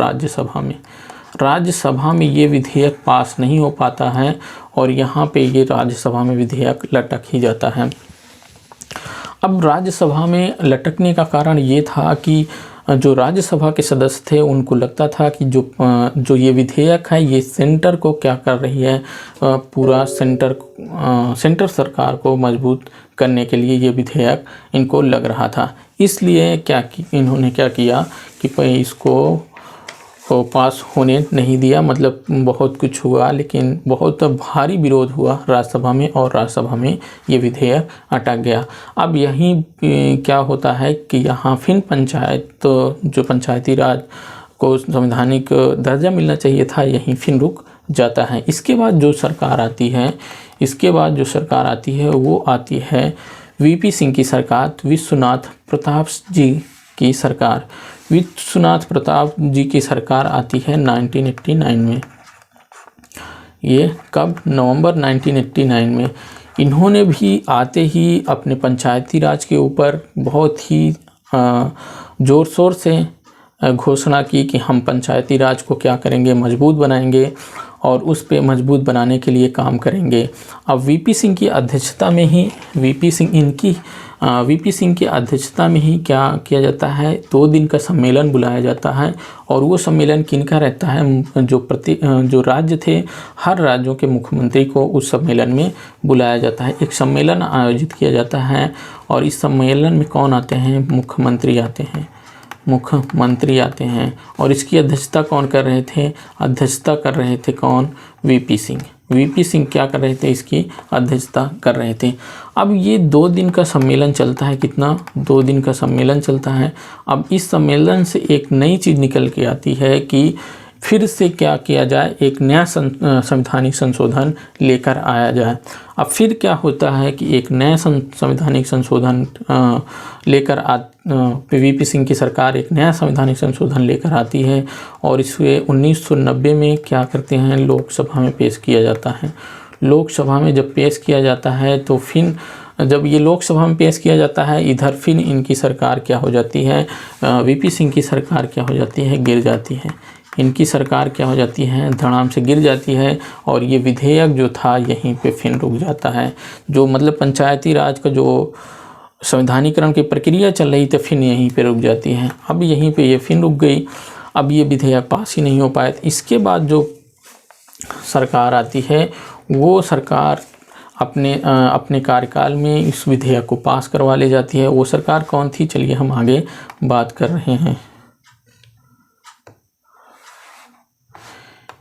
राज्यसभा में ये विधेयक पास नहीं हो पाता है, और यहाँ पे ये राज्यसभा में विधेयक लटक ही जाता है। अब राज्यसभा में लटकने का कारण ये था कि जो राज्यसभा के सदस्य थे, उनको लगता था कि जो ये विधेयक है, ये सेंटर को क्या कर रही है, पूरा सेंटर सरकार को मजबूत करने के लिए ये विधेयक इनको लग रहा था। इसलिए इन्होंने क्या किया कि इसको पास होने नहीं दिया। मतलब बहुत कुछ हुआ, लेकिन बहुत भारी विरोध हुआ राज्यसभा में, और राज्यसभा में ये विधेयक अटक गया। अब यहीं क्या होता है कि यहाँ फिर जो पंचायती राज को संवैधानिक दर्जा मिलना चाहिए था, यहीं फिर रुक जाता है। इसके बाद जो सरकार आती है वो आती है वीपी सिंह की सरकार, विश्वनाथ प्रताप जी की सरकार आती है 1989 में। ये कब? नवंबर 1989 में। इन्होंने भी आते ही अपने पंचायती राज के ऊपर बहुत ही ज़ोर शोर से घोषणा की कि हम पंचायती राज को क्या करेंगे, मजबूत बनाएंगे, और उस पे मजबूत बनाने के लिए काम करेंगे। अब वीपी सिंह की अध्यक्षता में ही क्या किया जाता है, 2 दिन का सम्मेलन बुलाया जाता है। और वो सम्मेलन किनका रहता है, जो राज्य थे, हर राज्यों के मुख्यमंत्री को उस सम्मेलन में बुलाया जाता है। एक सम्मेलन आयोजित किया जाता है, और इस सम्मेलन में कौन आते हैं, मुख्यमंत्री आते हैं। और इसकी अध्यक्षता कौन कर रहे थे, कौन, वीपी सिंह क्या कर रहे थे, इसकी अध्यक्षता कर रहे थे। अब ये 2 दिन का सम्मेलन चलता है, कितना, 2 दिन का सम्मेलन चलता है। अब इस सम्मेलन से एक नई चीज़ निकल के आती है कि फिर से क्या किया जाए, एक नया संवैधानिक संशोधन लेकर आया जाए। अब फिर क्या होता है कि एक नया संवैधानिक संशोधन वीपी सिंह की सरकार एक नया संवैधानिक संशोधन लेकर आती है, और इसे 1990 में क्या करते हैं, लोकसभा में पेश किया जाता है। लोकसभा में जब पेश किया जाता है, तो फिर जब ये लोकसभा में पेश किया जाता है, इधर फिर इनकी सरकार क्या हो जाती है, वीपी सिंह की सरकार क्या हो जाती है, गिर जाती है। इनकी सरकार क्या हो जाती है, धड़ाम से गिर जाती है, और ये विधेयक जो था यहीं पे फिर रुक जाता है। जो मतलब पंचायती राज का जो संवैधानिकरण की प्रक्रिया चल रही थी, फिर यहीं पे रुक जाती है। अब यहीं पे ये फिर रुक गई, अब ये विधेयक पास ही नहीं हो पाया। इसके बाद जो सरकार आती है, वो सरकार अपने कार्यकाल में इस विधेयक को पास करवा ले जाती है। वो सरकार कौन थी, चलिए हम आगे बात कर रहे हैं।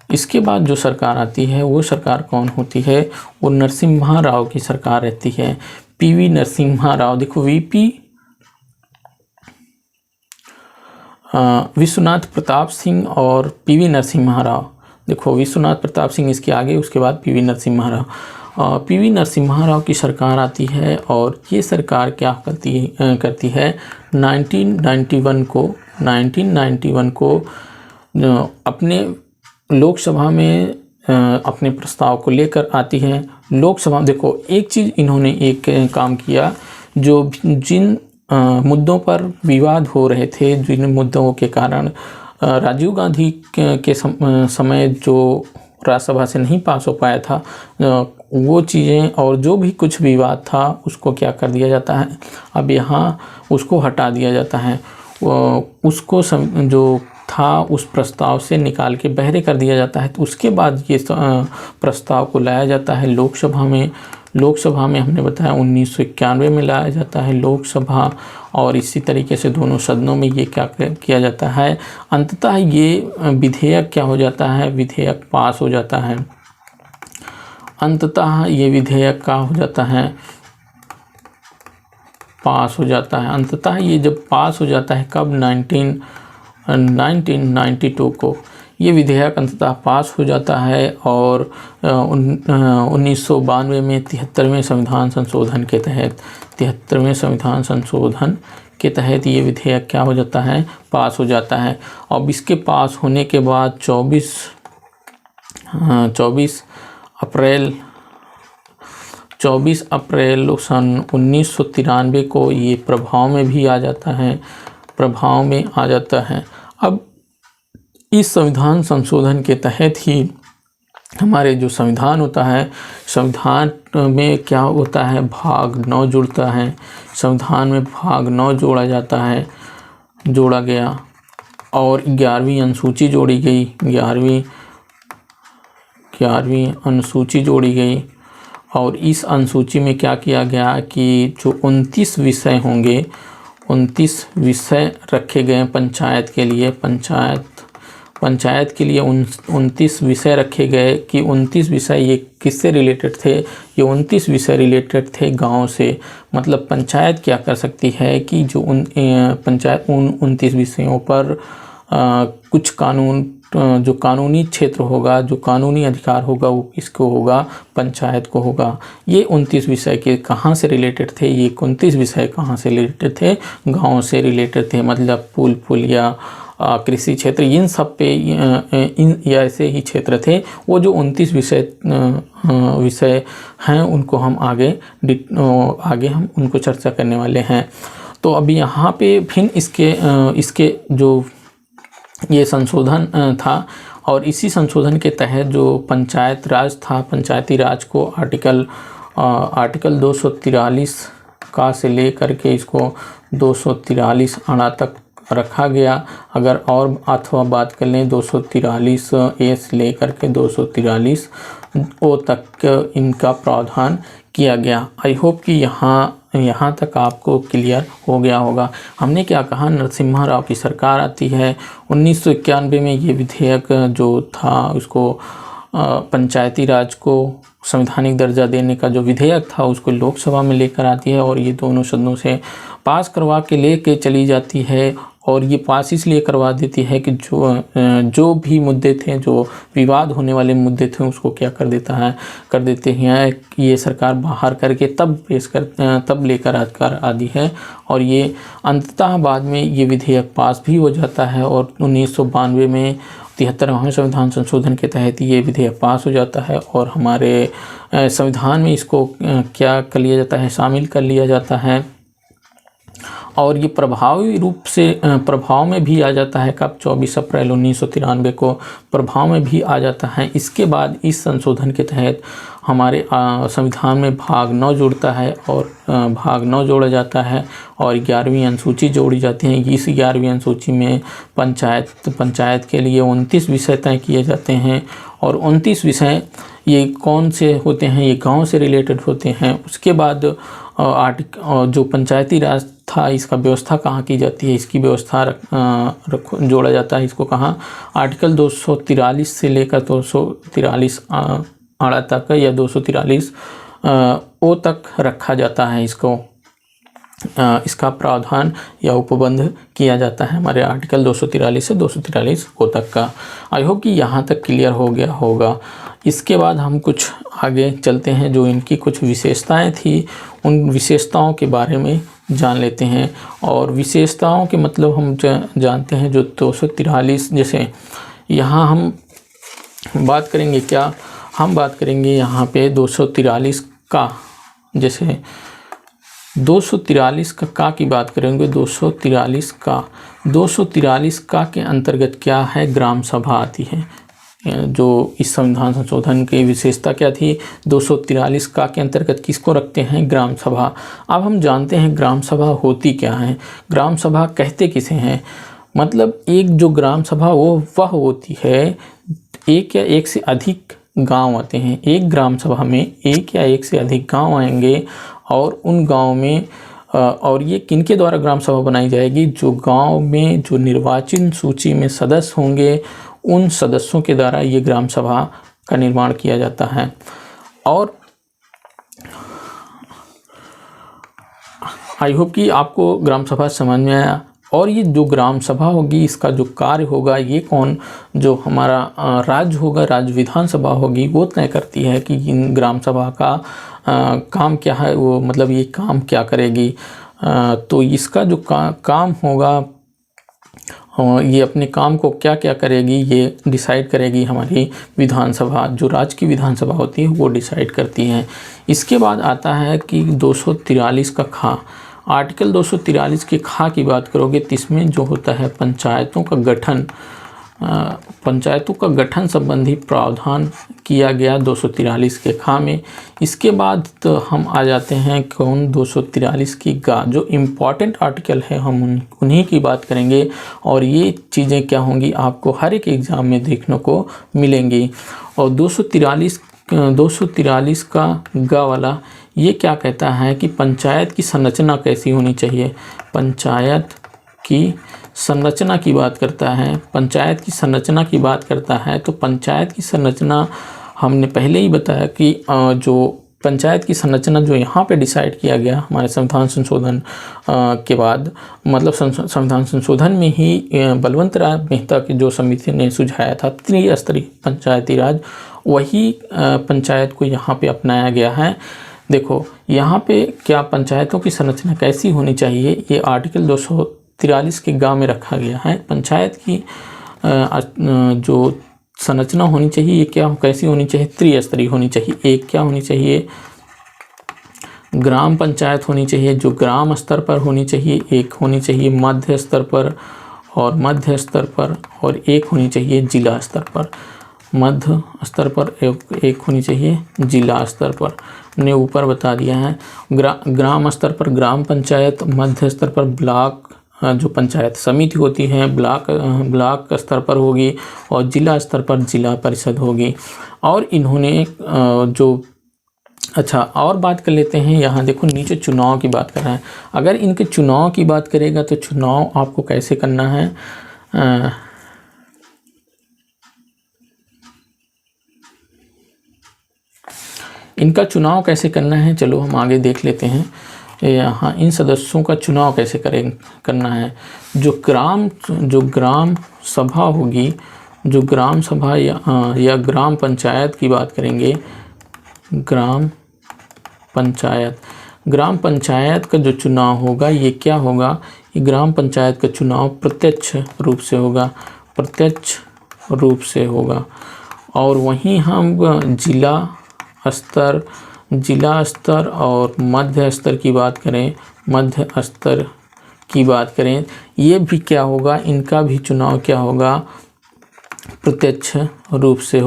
इसके बाद जो सरकार आती है, वो सरकार कौन होती है, वो नरसिम्हा राव की सरकार रहती है। पीवी नरसिम्हा राव, देखो विश्वनाथ प्रताप सिंह और पीवी नरसिम्हा राव। देखो विश्वनाथ प्रताप सिंह इसके आगे, उसके बाद पीवी नरसिम्हा राव। पीवी नरसिम्हा राव की सरकार आती है, और ये सरकार क्या करती है 1991 को अपने लोकसभा में अपने प्रस्ताव को लेकर आती है। लोकसभा, देखो एक चीज़ इन्होंने एक काम किया, जिन मुद्दों पर विवाद हो रहे थे, जिन मुद्दों के कारण राजीव गांधी के समय जो राज्यसभा से नहीं पास हो पाया था, वो चीज़ें और जो भी कुछ विवाद था उसको क्या कर दिया जाता है, अब यहाँ उसको हटा दिया जाता है। उसको जो था उस प्रस्ताव से निकाल के बहरे कर दिया जाता है। तो उसके बाद ये प्रस्ताव को लाया जाता है लोकसभा में। लोकसभा में हमने बताया 1991 में लाया जाता है लोकसभा, और इसी तरीके से दोनों सदनों में ये क्या किया जाता है, अंततः ये विधेयक क्या हो जाता है, विधेयक पास हो जाता है। अंततः ये विधेयक का हो जाता है, पास हो जाता है। अंततः ये जब पास हो जाता है, कब, 1992 को ये विधेयक अंततः पास हो जाता है। और 1992 में 73वें संविधान संशोधन के तहत 73वें संविधान संशोधन के तहत ये विधेयक क्या हो जाता है, पास हो जाता है। अब इसके पास होने के बाद 24 अप्रैल सन 1993 को ये प्रभाव में भी आ जाता है, प्रभाव में आ जाता है। अब इस संविधान संशोधन के तहत ही हमारे जो संविधान होता है, संविधान में क्या होता है, भाग 9 जुड़ता है। संविधान में भाग 9 जोड़ा जाता है, जोड़ा गया, और 11वीं अनुसूची जोड़ी गई, 11वीं अनुसूची जोड़ी गई। और इस अनुसूची में क्या किया गया कि जो 29 विषय होंगे, 29 विषय रखे गए पंचायत के लिए। पंचायत के लिए 29 विषय रखे गए कि 29 विषय ये किससे रिलेटेड थे, ये 29 विषय रिलेटेड थे गांव से। मतलब पंचायत क्या कर सकती है कि जो पंचायत उन 29 विषयों पर कुछ कानून, जो कानूनी क्षेत्र होगा, जो कानूनी अधिकार होगा, वो किसको होगा, पंचायत को होगा। ये 29 विषय के कहाँ से रिलेटेड थे, ये 29 विषय कहाँ से रिलेटेड थे, गांव से रिलेटेड थे। मतलब पुल या कृषि क्षेत्र, इन सब पे इन ऐसे ही क्षेत्र थे। वो जो 29 विषय हैं उनको हम आगे हम उनको चर्चा करने वाले हैं। तो अभी यहाँ पे फिर इसके जो ये संशोधन था, और इसी संशोधन के तहत जो पंचायत राज था, पंचायती राज को आर्टिकल 243 का से लेकर के इसको 243 आना तक रखा गया। अगर और अथवा बात कर लें 243 ए से लेकर के 243 ओ तक इनका प्रावधान किया गया। आई होप कि यहाँ तक आपको क्लियर हो गया होगा। हमने क्या कहा, नरसिम्हा राव की सरकार आती है। 1991 में ये विधेयक जो था उसको पंचायती राज को संवैधानिक दर्जा देने का जो विधेयक था उसको लोकसभा में लेकर आती है, और ये दोनों सदनों से पास करवा के लेके चली जाती है। और ये पास इसलिए करवा देती है कि जो भी मुद्दे थे, जो विवाद होने वाले मुद्दे थे, उसको क्या कर देते हैं कि ये सरकार बाहर करके तब लेकर आकर आती है। और ये अंततः बाद में ये विधेयक पास भी हो जाता है, और 1992 में 73वें संविधान संशोधन के तहत ये विधेयक पास हो जाता है। और हमारे संविधान में इसको क्या कर लिया जाता है, शामिल कर लिया जाता है। और ये प्रभावी रूप से प्रभाव में भी आ जाता है। कब, 24 अप्रैल 1993 को प्रभाव में भी आ जाता है। इसके बाद इस संशोधन के तहत हमारे संविधान में भाग 9 जुड़ता है, और भाग 9 जोड़ा जाता है, और 11वीं अनुसूची जोड़ी जाती है। इस 11वीं अनुसूची में पंचायत के लिए 29 विषय तय किए जाते हैं, और 29 विषय ये कौन से होते हैं, ये गांव से रिलेटेड होते हैं। उसके बाद जो पंचायती राज था, इसका व्यवस्था कहाँ की जाती है, इसकी व्यवस्था जोड़ा जाता है। इसको कहाँ, आर्टिकल 243 से लेकर 243 आड़ा तक या 243 ओ तक रखा जाता है। इसका प्रावधान या उपबंध किया जाता है हमारे आर्टिकल 243 से 243 ओ तक का। आई होप कि यहाँ तक क्लियर हो गया होगा। इसके बाद हम कुछ आगे चलते हैं, जो इनकी कुछ विशेषताएं थी, उन विशेषताओं के बारे में जान लेते हैं। और विशेषताओं के मतलब हम जानते हैं, जो 243, जैसे यहाँ हम बात करेंगे क्या, हम बात करेंगे यहाँ पे 243 का, जैसे 243 का की बात करेंगे, 243 का के अंतर्गत क्या है, ग्राम सभा आती है। जो इस संविधान संशोधन की विशेषता क्या थी, 243 का के अंतर्गत किसको रखते हैं, ग्राम सभा। अब हम जानते हैं ग्राम सभा होती क्या है, ग्राम सभा कहते किसे हैं। मतलब एक जो ग्राम सभा वह होती है, एक या एक से अधिक गांव आते हैं। एक ग्राम सभा में एक या एक से अधिक गांव आएंगे और उन गांव में और ये किनके द्वारा ग्राम सभा बनाई जाएगी, जो गांव में जो निर्वाचन सूची में सदस्य होंगे उन सदस्यों के द्वारा ये ग्राम सभा का निर्माण किया जाता है। और आई होप कि आपको ग्राम सभा समझ में आया। और ये जो ग्राम सभा होगी इसका जो कार्य होगा, ये कौन, जो हमारा राज्य होगा, राज्य विधानसभा होगी, वो तय करती है कि इन ग्राम सभा का काम क्या है, वो मतलब ये काम क्या करेगी। तो इसका जो काम होगा, ये अपने काम को क्या क्या करेगी ये डिसाइड करेगी हमारी विधानसभा, जो राज्य की विधानसभा होती है वो डिसाइड करती है। इसके बाद आता है कि 243 का खा, आर्टिकल 243 के खा की बात करोगे तो इसमें जो होता है पंचायतों का गठन संबंधी प्रावधान किया गया 243 के खा में। इसके बाद तो हम आ जाते हैं कौन, 243 की गा, जो इम्पॉर्टेंट आर्टिकल है हम उन्हीं की बात करेंगे। और ये चीज़ें क्या होंगी आपको हर एक एग्ज़ाम में देखने को मिलेंगी। और 243 का गा वाला ये क्या कहता है कि पंचायत की संरचना कैसी होनी चाहिए, पंचायत की संरचना की बात करता है। पंचायत की संरचना की बात करता है तो पंचायत की संरचना हमने पहले ही बताया कि जो पंचायत की संरचना जो यहाँ पे डिसाइड किया गया हमारे संविधान संशोधन के बाद, मतलब संविधान संशोधन में ही बलवंत राय मेहता की जो समिति ने सुझाया था त्रिस्तरीय पंचायती राज, वही पंचायत को यहाँ पे अपनाया गया है। देखो यहाँ पे क्या पंचायतों की संरचना कैसी होनी चाहिए, ये आर्टिकल 243 के गा में रखा गया है। पंचायत की जो संरचना होनी चाहिए ये क्या कैसी होनी चाहिए, त्रिस्तरीय होनी चाहिए। एक क्या होनी चाहिए, ग्राम पंचायत होनी चाहिए जो ग्राम स्तर पर होनी चाहिए, एक होनी चाहिए मध्य स्तर पर और एक होनी चाहिए जिला स्तर पर। मध्य स्तर पर एक होनी चाहिए जिला स्तर पर, ने ऊपर बता दिया है। ग्राम स्तर पर ग्राम पंचायत, मध्य स्तर पर ब्लॉक जो पंचायत समिति होती है ब्लॉक स्तर पर होगी और जिला स्तर पर जिला परिषद होगी। और इन्होंने जो अच्छा और बात कर लेते हैं, यहाँ देखो नीचे चुनाव की बात कर रहा है। अगर इनके चुनाव की बात करेगा तो चुनाव आपको कैसे करना है, इनका चुनाव कैसे करना है, चलो हम आगे देख लेते हैं। यहाँ इन सदस्यों का चुनाव कैसे करना है। जो ग्राम सभा होगी, जो ग्राम सभा या ग्राम पंचायत की बात करेंगे, ग्राम पंचायत का जो चुनाव होगा ये क्या होगा, ये ग्राम पंचायत का चुनाव प्रत्यक्ष रूप से होगा। और वहीं हम जिला स्तर और मध्य स्तर की बात करें, ये भी क्या होगा, इनका भी चुनाव क्या होगा, प्रत्यक्ष रूप से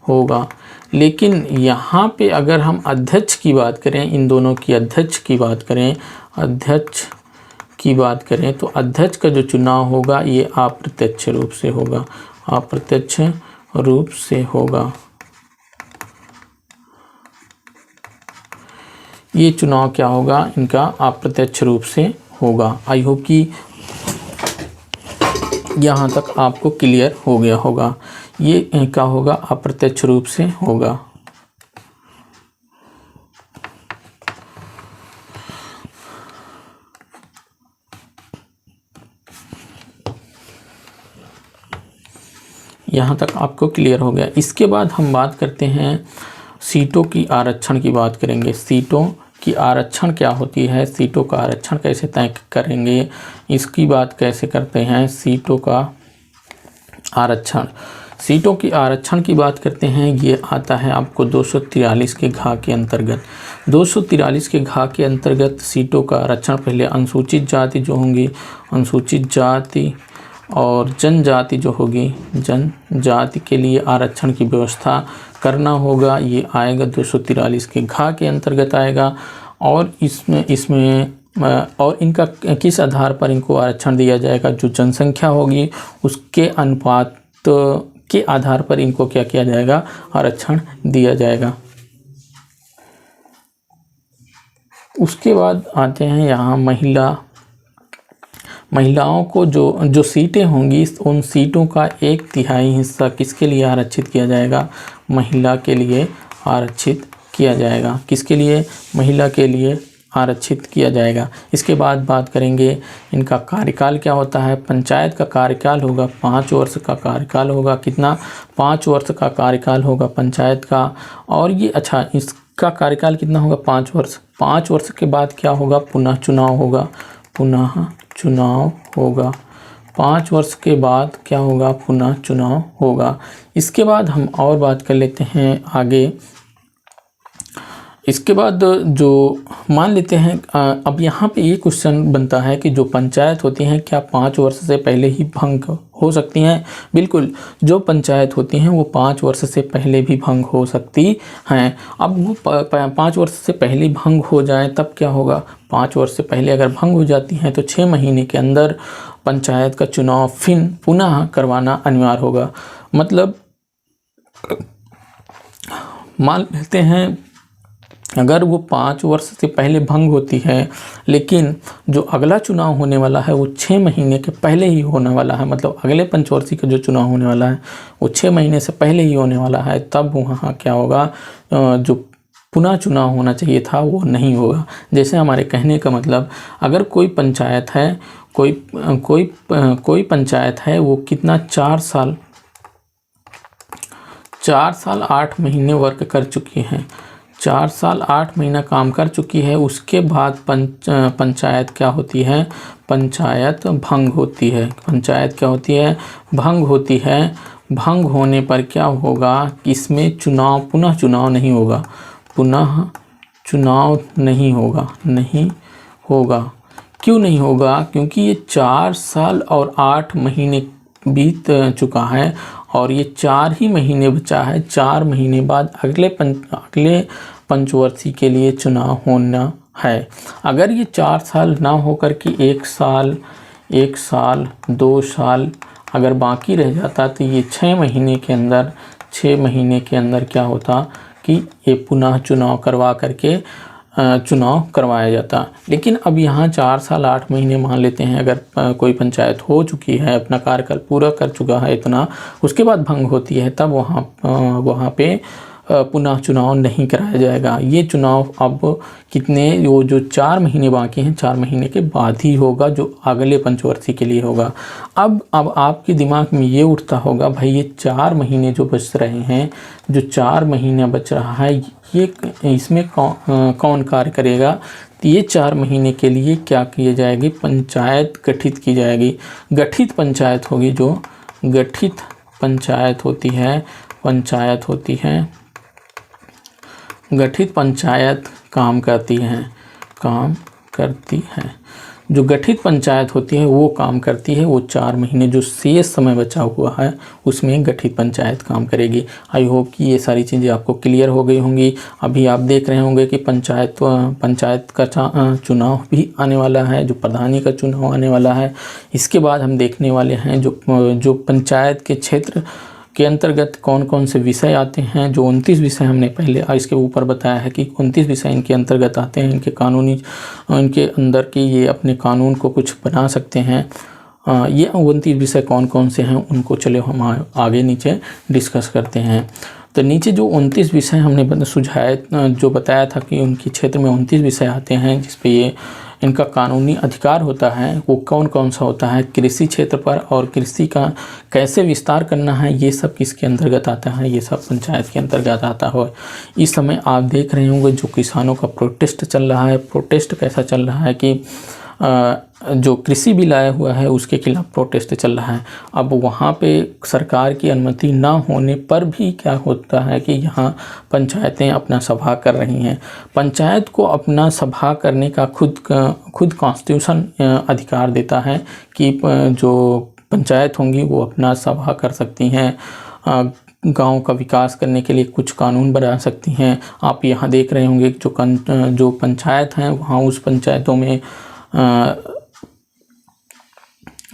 होगा। लेकिन यहाँ पे अगर हम अध्यक्ष की बात करें, इन दोनों की अध्यक्ष की बात करें तो अध्यक्ष का जो चुनाव होगा ये अप्रत्यक्ष रूप से होगा। ये चुनाव क्या होगा, इनका अप्रत्यक्ष रूप से होगा। आई होप कि यहाँ तक आपको क्लियर हो गया होगा। ये क्या होगा, अप्रत्यक्ष रूप से होगा। यहाँ तक आपको क्लियर हो गया। इसके बाद हम बात करते हैं सीटों की आरक्षण की बात करेंगे। सीटों की आरक्षण क्या होती है, सीटों का आरक्षण कैसे तय करेंगे, इसकी बात कैसे करते हैं। सीटों का आरक्षण, सीटों की आरक्षण की बात करते हैं, ये आता है आपको 243 के घ के अंतर्गत। 243 के घ के अंतर्गत सीटों का आरक्षण पहले अनुसूचित जाति जो होंगी, अनुसूचित जाति और जनजाति जो होगी, जनजाति के लिए आरक्षण की व्यवस्था करना होगा। ये आएगा 243 के घ के अंतर्गत आएगा। और इसमें और इनका किस आधार पर इनको आरक्षण दिया जाएगा, जो जनसंख्या होगी उसके अनुपात के आधार पर इनको क्या किया जाएगा, आरक्षण दिया जाएगा। उसके बाद आते हैं यहाँ महिलाओं को जो सीटें होंगी, उन सीटों का 1/3 हिस्सा किसके लिए आरक्षित किया जाएगा, महिला के लिए आरक्षित किया जाएगा। किसके लिए, महिला के लिए आरक्षित किया जाएगा। इसके बाद बात करेंगे इनका कार्यकाल क्या होता है। पंचायत का कार्यकाल होगा 5 वर्ष का कार्यकाल होगा। कितना, 5 वर्ष का कार्यकाल होगा पंचायत का। और ये अच्छा, इसका कार्यकाल कितना होगा, 5 वर्ष। 5 वर्ष के बाद क्या होगा, पुनः चुनाव होगा, पुनः चुनाव होगा। 5 वर्ष के बाद क्या होगा, पुनः चुनाव होगा। इसके बाद हम और बात कर लेते हैं आगे। इसके बाद जो मान लेते हैं, अब यहाँ पे ये क्वेश्चन बनता है कि जो पंचायत होती हैं क्या 5 वर्ष से पहले ही भंग हो सकती हैं। बिल्कुल, जो पंचायत होती हैं वो 5 वर्ष से पहले भी भंग हो सकती हैं। अब वो 5 वर्ष से पहले भंग हो जाए तब क्या होगा, 5 वर्ष से पहले अगर भंग हो जाती हैं तो 6 महीने के अंदर पंचायत का चुनाव फिर पुनः करवाना अनिवार्य होगा। मतलब मान लेते हैं अगर वो 5 वर्ष से पहले भंग होती है, लेकिन जो अगला चुनाव होने वाला है वो 6 महीने के पहले ही होने वाला है, मतलब अगले पंचवर्षीय का जो चुनाव होने वाला है वो 6 महीने से पहले ही होने वाला है, तब वहाँ क्या होगा, जो पुनः चुनाव होना चाहिए था वो नहीं होगा। जैसे हमारे कहने का मतलब, अगर कोई पंचायत है, कोई पंचायत है, वो कितना 4 साल 8 महीने वर्क कर चुकी हैं, 4 साल 8 महीना काम कर चुकी है। उसके बाद पंचायत क्या होती है, पंचायत भंग होती है। पंचायत क्या होती है, भंग होती है। भंग होने पर क्या होगा, इसमें पुनः चुनाव नहीं होगा, पुनः चुनाव नहीं होगा। क्यों नहीं होगा, क्योंकि ये 4 साल और 8 महीने बीत चुका है और ये 4 ही महीने बचा है। 4 महीने बाद अगले पंचवर्षीय के लिए चुनाव होना है। अगर ये 4 साल ना होकर के 1 साल 2 साल अगर बाकी रह जाता तो ये 6 महीने के अंदर क्या होता कि ये पुनः चुनाव करवा करके चुनाव करवाया जाता। लेकिन अब यहाँ 4 साल 8 महीने मान लेते हैं, अगर कोई पंचायत हो चुकी है, अपना कार्यकाल पूरा कर चुका है इतना, उसके बाद भंग होती है, तब वहाँ पे पुनः चुनाव नहीं कराया जाएगा। ये चुनाव अब जो 4 महीने बाकी हैं, 4 महीने के बाद ही होगा, जो अगले पंचवर्षीय के लिए होगा। अब आपके दिमाग में ये उठता होगा, भाई ये 4 महीने जो बच रहे हैं, जो 4 महीने बच रहा है, ये इसमें कौन कार्य करेगा। तो ये 4 महीने के लिए क्या किए जाएगी, पंचायत गठित की जाएगी। गठित पंचायत होगी, जो गठित पंचायत होती है, गठित पंचायत काम करती है। जो गठित पंचायत होती है वो काम करती है, वो 4 महीने जो शेष समय बचा हुआ है उसमें गठित पंचायत काम करेगी। आई होप कि ये सारी चीज़ें आपको क्लियर हो गई होंगी। अभी आप देख रहे होंगे कि पंचायत का चुनाव भी आने वाला है, जो प्रधानी का चुनाव आने वाला है। इसके बाद हम देखने वाले हैं जो पंचायत के क्षेत्र के अंतर्गत कौन कौन से विषय आते हैं। जो 29 विषय हमने पहले इसके ऊपर बताया है कि 29 विषय इनके अंतर्गत आते हैं। इनके अंदर के ये अपने कानून को कुछ बना सकते हैं। ये 29 विषय कौन कौन से हैं उनको चलो हम आगे नीचे डिस्कस करते हैं। तो नीचे जो 29 विषय हमने सुझाए, जो बताया था कि उनके क्षेत्र में 29 विषय आते हैं जिस पे ये इनका कानूनी अधिकार होता है, वो कौन कौन सा होता है कृषि क्षेत्र पर, और कृषि का कैसे विस्तार करना है, ये सब किसके अंतर्गत आता है, ये सब पंचायत के अंतर्गत आता है। इस समय आप देख रहे होंगे जो किसानों का प्रोटेस्ट चल रहा है। प्रोटेस्ट कैसा चल रहा है कि जो कृषि बिल आया हुआ है उसके खिलाफ प्रोटेस्ट चल रहा है। अब वहाँ पे सरकार की अनुमति ना होने पर भी क्या होता है कि यहाँ पंचायतें अपना सभा कर रही हैं। पंचायत को अपना सभा करने का खुद कॉन्स्टिट्यूशन अधिकार देता है कि जो पंचायत होंगी वो अपना सभा कर सकती हैं, गांव का विकास करने के लिए कुछ कानून बना सकती हैं। आप यहाँ देख रहे होंगे जो पंचायत हैं वहाँ उस पंचायतों में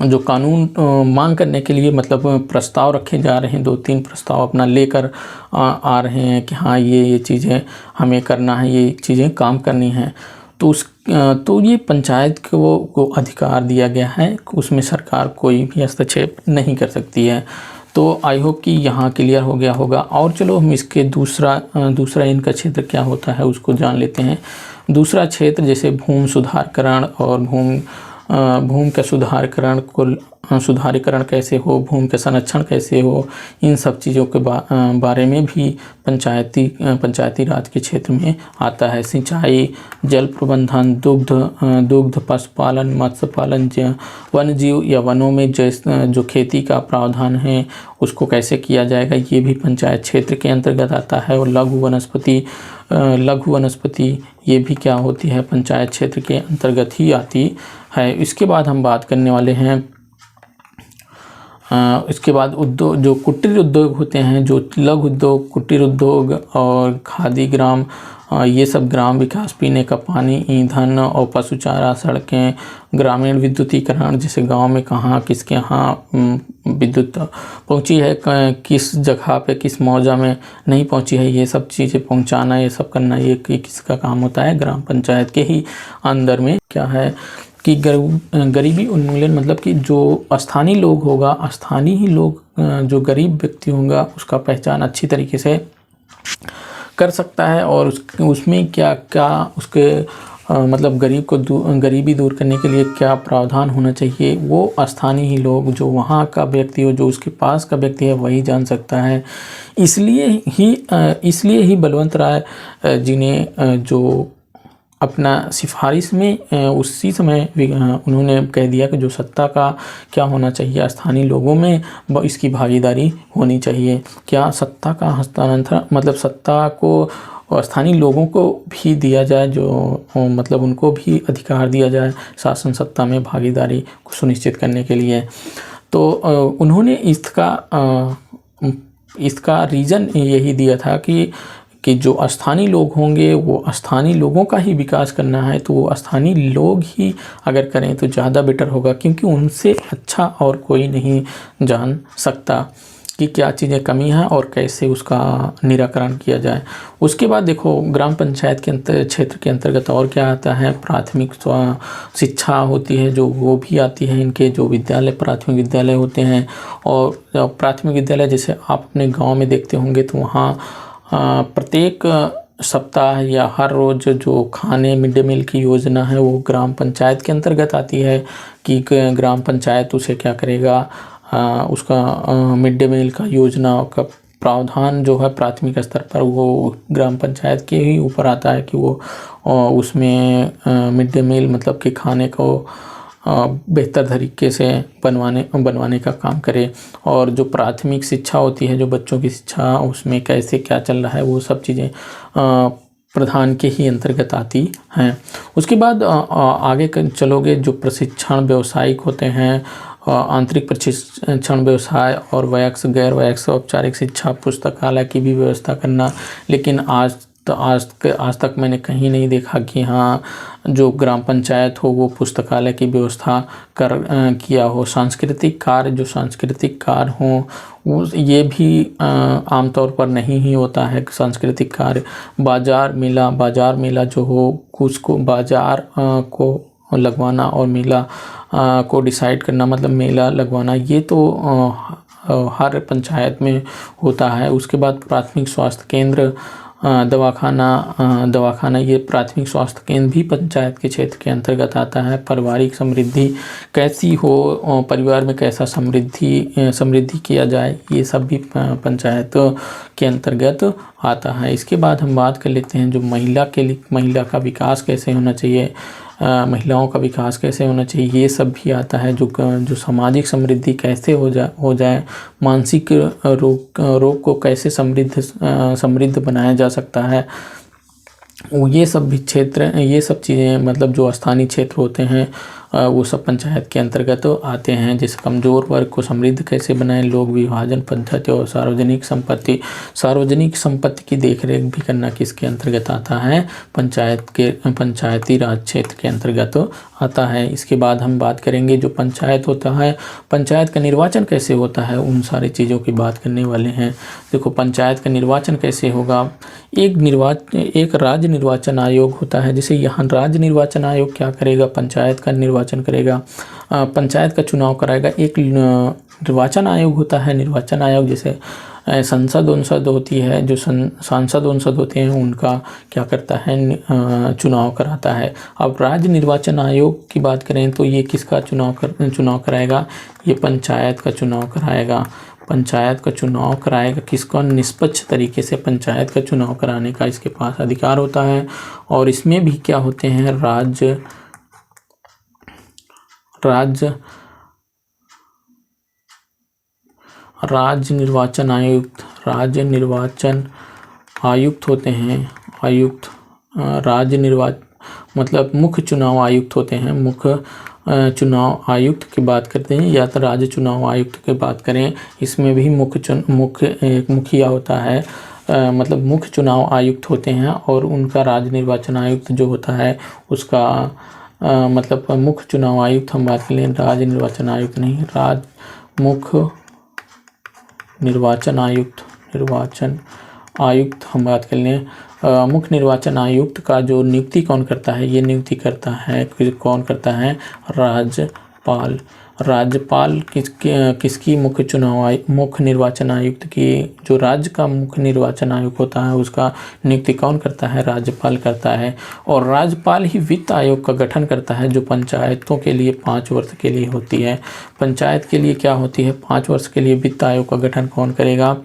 जो कानून मांग करने के लिए मतलब प्रस्ताव रखे जा रहे हैं, 2-3 प्रस्ताव अपना लेकर आ रहे हैं कि हाँ ये चीज़ें हमें करना है, ये चीज़ें काम करनी है। तो ये पंचायत को अधिकार दिया गया है, उसमें सरकार कोई भी हस्तक्षेप नहीं कर सकती है। तो आई होप कि यहाँ क्लियर हो गया होगा। और चलो हम इसके दूसरा इनका क्षेत्र क्या होता है उसको जान लेते हैं। दूसरा क्षेत्र जैसे भूमि सुधारीकरण और भूमि का सुधारीकरण कैसे हो, भूमि का संरक्षण कैसे हो, इन सब चीज़ों के बारे में भी पंचायती राज के क्षेत्र में आता है। सिंचाई, जल प्रबंधन, दुग्ध पशुपालन, मत्स्य पालन, वन्य जीव या वनों में जो खेती का प्रावधान है उसको कैसे किया जाएगा, ये भी पंचायत क्षेत्र के अंतर्गत आता है। और लघु वनस्पति ये भी क्या होती है, पंचायत क्षेत्र के अंतर्गत ही आती है। इसके बाद हम बात करने वाले हैं इसके बाद उद्योग, जो कुटीर उद्योग होते हैं, जो लघु उद्योग, कुटीर उद्योग और खादी ग्राम, ये सब ग्राम विकास, पीने का पानी, ईंधन और पशु चारा, सड़कें, ग्रामीण विद्युतीकरण, जैसे गांव में कहाँ किसके यहाँ विद्युत पहुंची है, किस जगह पे किस मौजा में नहीं पहुंची है, ये सब चीज़ें पहुंचाना, ये सब करना, ये किसका काम होता है, ग्राम पंचायत के ही अंदर में क्या है कि गरीबी उन्मूलन, मतलब कि जो स्थानीय लोग होगा, स्थानीय ही लोग जो गरीब व्यक्ति होगा उसका पहचान अच्छी तरीके से कर सकता है। और उसमें क्या उसके मतलब गरीबी दूर करने के लिए क्या प्रावधान होना चाहिए, वो स्थानीय ही लोग, जो वहाँ का व्यक्ति हो, जो उसके पास का व्यक्ति है, वही जान सकता है। इसलिए ही बलवंत राय जी ने जो अपना सिफारिश में उसी समय उन्होंने कह दिया कि जो सत्ता का क्या होना चाहिए, स्थानीय लोगों में इसकी भागीदारी होनी चाहिए। क्या सत्ता का हस्तांतरण, मतलब सत्ता को स्थानीय लोगों को भी दिया जाए, जो मतलब उनको भी अधिकार दिया जाए शासन सत्ता में भागीदारी को सुनिश्चित करने के लिए। तो उन्होंने इसका रीज़न यही दिया था कि जो स्थानीय लोग होंगे वो स्थानीय लोगों का ही विकास करना है, तो वो स्थानीय लोग ही अगर करें तो ज़्यादा बेटर होगा, क्योंकि उनसे अच्छा और कोई नहीं जान सकता कि क्या चीज़ें कमी है और कैसे उसका निराकरण किया जाए। उसके बाद देखो ग्राम पंचायत के क्षेत्र के अंतर्गत और क्या आता है, प्राथमिक शिक्षा होती है, जो वो भी आती है। इनके जो प्राथमिक विद्यालय होते हैं, और प्राथमिक विद्यालय जैसे आप अपने गाँव में देखते होंगे तो वहाँ प्रत्येक सप्ताह या हर रोज़ जो खाने मिड डे मील की योजना है वो ग्राम पंचायत के अंतर्गत आती है कि ग्राम पंचायत उसे क्या करेगा, उसका मिड डे मील का योजना का प्रावधान जो है प्राथमिक स्तर पर वो ग्राम पंचायत के ही ऊपर आता है कि वो उसमें मिड डे मील मतलब कि खाने को बेहतर तरीके से बनवाने का काम करे। और जो प्राथमिक शिक्षा होती है, जो बच्चों की शिक्षा, उसमें कैसे क्या चल रहा है, वो सब चीज़ें प्रधान के ही अंतर्गत आती हैं। उसके बाद आगे चलोगे, जो प्रशिक्षण व्यावसायिक होते हैं, आंतरिक प्रशिक्षण व्यवसाय और वयस्क गैर वयस्क औपचारिक शिक्षा, पुस्तकालय की भी व्यवस्था करना। लेकिन आज तक मैंने कहीं नहीं देखा कि हाँ जो ग्राम पंचायत हो वो पुस्तकालय की व्यवस्था किया हो। सांस्कृतिक कार्य हों वो ये भी आमतौर पर नहीं ही होता है। सांस्कृतिक कार्य, बाजार मेला जो हो, उसको बाजार को लगवाना और मेला को डिसाइड करना, मतलब मेला लगवाना, ये तो हर पंचायत में होता है। उसके बाद प्राथमिक स्वास्थ्य केंद्र, दवाखाना, ये प्राथमिक स्वास्थ्य केंद्र भी पंचायत के क्षेत्र के अंतर्गत आता है। पारिवारिक समृद्धि कैसी हो, परिवार में कैसा समृद्धि किया जाए, ये सब भी पंचायत के अंतर्गत आता है। इसके बाद हम बात कर लेते हैं जो महिला का विकास कैसे होना चाहिए, महिलाओं का विकास कैसे होना चाहिए, ये सब भी आता है। जो सामाजिक समृद्धि कैसे हो जाए, मानसिक रोग को कैसे समृद्ध बनाया जा सकता है, ये सब भी क्षेत्र, ये सब चीज़ें मतलब जो स्थानीय क्षेत्र होते हैं वो सब पंचायत के अंतर्गत आते हैं। जैसे कमज़ोर वर्ग को समृद्ध कैसे बनाएं, लोक विभाजन पद्धति और सार्वजनिक संपत्ति की देखरेख भी करना किसके अंतर्गत आता है, पंचायती राज क्षेत्र के अंतर्गत आता है। इसके बाद हम बात करेंगे जो पंचायत होता है, पंचायत का निर्वाचन कैसे होता है, उन सारी चीज़ों की बात करने वाले हैं। देखो पंचायत का निर्वाचन कैसे होगा, एक राज्य निर्वाचन आयोग होता है। जैसे यहाँ राज्य निर्वाचन आयोग क्या करेगा, पंचायत का निर्वाचन करेगा, पंचायत का चुनाव कराएगा। एक निर्वाचन आयोग होता है, निर्वाचन आयोग जैसे संसद होती है, जो सांसद होते हैं उनका क्या करता है, चुनाव कराता है। अब राज्य निर्वाचन आयोग की बात करें तो ये किसका चुनाव कराएगा, ये पंचायत का चुनाव कराएगा। पंचायत का चुनाव कराएगा किसका, निष्पक्ष तरीके से पंचायत का चुनाव कराने का इसके पास अधिकार होता है। और इसमें भी क्या होते हैं, राज्य निर्वाचन आयुक्त होते हैं। मतलब मुख्य चुनाव आयुक्त होते हैं। मुख्य चुनाव आयुक्त की बात करते हैं या तो राज्य चुनाव आयुक्त की बात करें, इसमें भी मुखिया होता है, मतलब मुख्य चुनाव आयुक्त होते हैं। और उनका राज्य निर्वाचन आयुक्त जो होता है उसका मतलब मुख्य चुनाव आयुक्त हम बात कर लें, राज्य निर्वाचन आयुक्त नहीं, मुख्य निर्वाचन आयुक्त हम बात कर लें। मुख्य निर्वाचन आयुक्त का जो नियुक्ति कौन करता है, ये नियुक्ति करता है, कौन करता है, राज्यपाल किसकी मुख्य निर्वाचन आयुक्त की, जो राज्य का मुख्य निर्वाचन आयुक्त होता है उसका नियुक्ति कौन करता है, राज्यपाल करता है। और राज्यपाल ही वित्त आयोग का गठन करता है, जो पंचायतों के लिए 5 वर्ष के लिए होती है। पंचायत के लिए क्या होती है, 5 वर्ष के लिए वित्त आयोग का गठन कौन करेगा,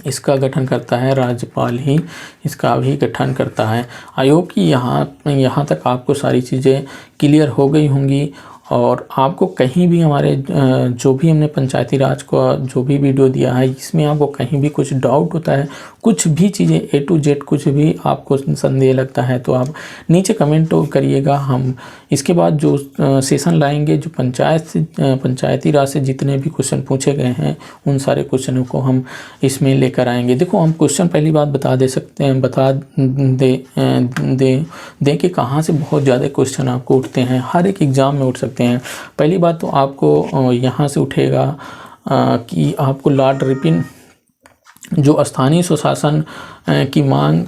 इसका गठन करता है राज्यपाल ही, इसका भी गठन करता है। आयोग की यहाँ तक आपको सारी चीज़ें क्लियर हो गई होंगी। और आपको कहीं भी हमारे जो भी हमने पंचायती राज को जो भी वीडियो दिया है, इसमें आपको कहीं भी कुछ डाउट होता है, कुछ भी चीज़ें A to Z कुछ भी आपको संदेह लगता है तो आप नीचे कमेंट करिएगा। हम इसके बाद जो सेशन लाएंगे, जो पंचायती राज से जितने भी क्वेश्चन पूछे गए हैं उन सारे क्वेश्चनों को हम इसमें लेकर आएंगे। देखो हम क्वेश्चन पहली बात बता दें कि कहाँ से बहुत ज़्यादा क्वेश्चन आपको उठते हैं, हर एक एग्ज़ाम में उठ सकते हैं। पहली बात तो आपको यहाँ से उठेगा कि आपको लॉर्ड रिपन जो स्थानीय स्वशासन की मांग,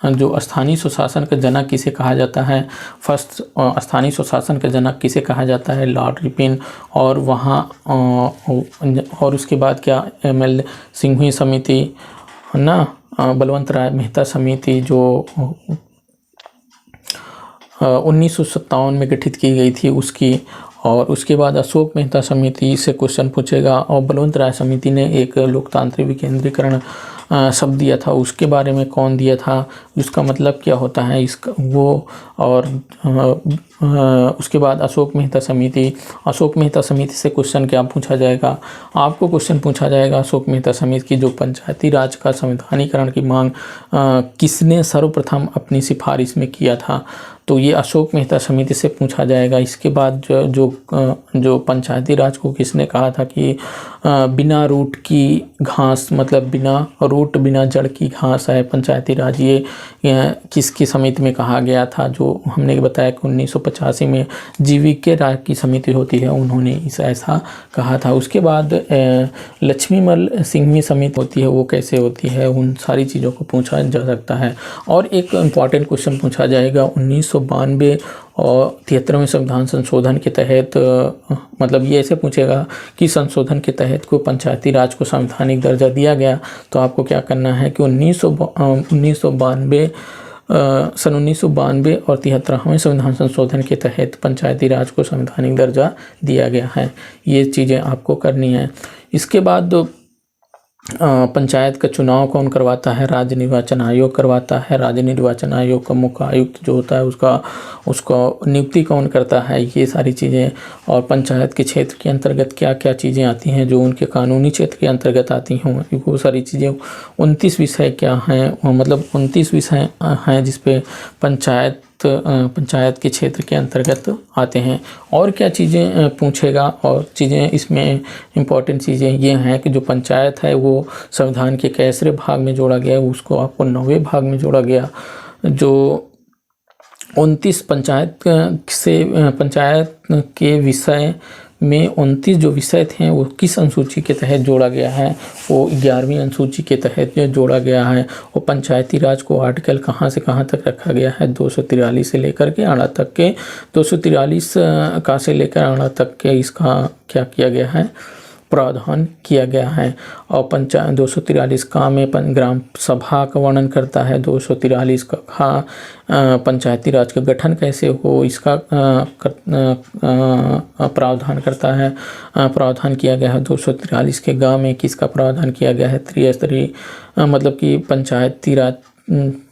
जो स्थानीय स्वशासन का जनक किसे कहा जाता है, फर्स्ट स्थानीय स्वशासन का जनक किसे कहा जाता है, लॉर्ड रिपन। और वहाँ और उसके बाद क्या, ML सिंघवी समिति ना, बलवंत राय मेहता समिति जो 1957 में गठित की गई थी उसकी। और उसके बाद अशोक मेहता समिति से क्वेश्चन पूछेगा। और बलवंत राय समिति ने एक लोकतांत्रिक विकेंद्रीकरण शब्द दिया था, उसके बारे में कौन दिया था, उसका मतलब क्या होता है इसका वो। और उसके बाद अशोक मेहता समिति से क्वेश्चन क्या पूछा जाएगा, आपको क्वेश्चन पूछा जाएगा अशोक मेहता समिति की जो पंचायती राज का संवैधानिकरण की मांग किसने सर्वप्रथम अपनी सिफारिश में किया था, तो ये अशोक मेहता समिति से पूछा जाएगा। इसके बाद जो पंचायती राज को किसने कहा था कि बिना रूट की घास, मतलब बिना जड़ की घास है पंचायती राज, ये किसकी समिति में कहा गया था, जो हमने बताया कि 1985 में GVK राय की समिति होती है, उन्होंने ऐसा कहा था। उसके बाद लक्ष्मीमल सिंघवी समिति होती है, वो कैसे होती है, उन सारी चीज़ों को पूछा जा सकता है। और एक इम्पॉर्टेंट क्वेश्चन पूछा जाएगा 1992 और 73वें संविधान संशोधन के तहत, मतलब ये ऐसे पूछेगा कि संशोधन के तहत को पंचायती राज को संवैधानिक दर्जा दिया गया, तो आपको क्या करना है कि 1992 और 73वें संविधान संशोधन के तहत पंचायती राज को संवैधानिक दर्जा दिया गया है। ये चीज़ें आपको करनी है। इसके बाद पंचायत का चुनाव कौन करवाता है? राज्य निर्वाचन आयोग करवाता है। राज्य निर्वाचन आयोग का मुख्य आयुक्त जो होता है उसका नियुक्ति कौन करता है? ये सारी चीज़ें। और पंचायत के क्षेत्र के अंतर्गत क्या क्या चीज़ें आती हैं जो उनके कानूनी क्षेत्र के अंतर्गत आती हों, वो सारी चीज़ें। 29 विषय क्या हैं, मतलब 29 विषय हैं जिस पे पंचायत के क्षेत्र के अंतर्गत आते हैं। और क्या चीज़ें पूछेगा, और चीज़ें इसमें इम्पॉर्टेंट चीज़ें ये हैं कि जो पंचायत है वो संविधान के कैसरे भाग में जोड़ा गया है, उसको आपको 9वें भाग में जोड़ा गया। जो 29 पंचायत के विषय में 29 जो विषय थे वो किस अनुसूची के तहत जोड़ा गया है? वो 11वीं अनुसूची के तहत जोड़ा गया है। वो पंचायती राज को आर्टिकल कहाँ से कहाँ तक रखा गया है? 243 से लेकर के 8 तक के, 243 का से लेकर 8 तक के इसका क्या किया गया है? प्रावधान किया गया है। और 243 का में ग्राम सभा का वर्णन करता है। 243 का पंचायती राज का गठन कैसे हो इसका प्रावधान करता है, प्रावधान किया गया है। 243 के ग में किसका प्रावधान किया गया है? त्रिस्तरीय, मतलब कि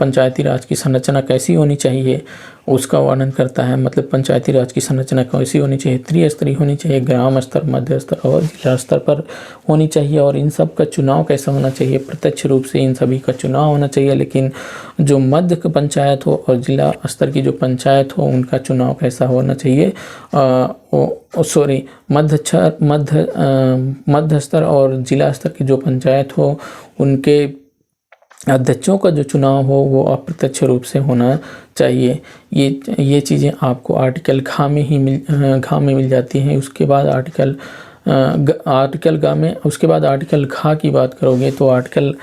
पंचायती राज की संरचना कैसी होनी चाहिए उसका वर्णन करता है। मतलब पंचायती राज की संरचना कैसी होनी चाहिए? त्रिस्तरीय होनी चाहिए, ग्राम स्तर, मध्य स्तर और जिला स्तर पर होनी चाहिए। और इन सब का चुनाव कैसा होना चाहिए? प्रत्यक्ष रूप से इन सभी का चुनाव होना चाहिए। लेकिन जो मध्य पंचायत हो और जिला स्तर की जो पंचायत हो उनका चुनाव कैसा होना चाहिए? मध्य स्तर और जिला स्तर की जो पंचायत हो उनके अध्यक्षों का जो चुनाव हो वो अप्रत्यक्ष रूप से होना चाहिए। ये चीज़ें आपको आर्टिकल घ में मिल जाती हैं। उसके बाद आर्टिकल घ में, उसके बाद आर्टिकल घ की बात करोगे तो आर्टिकल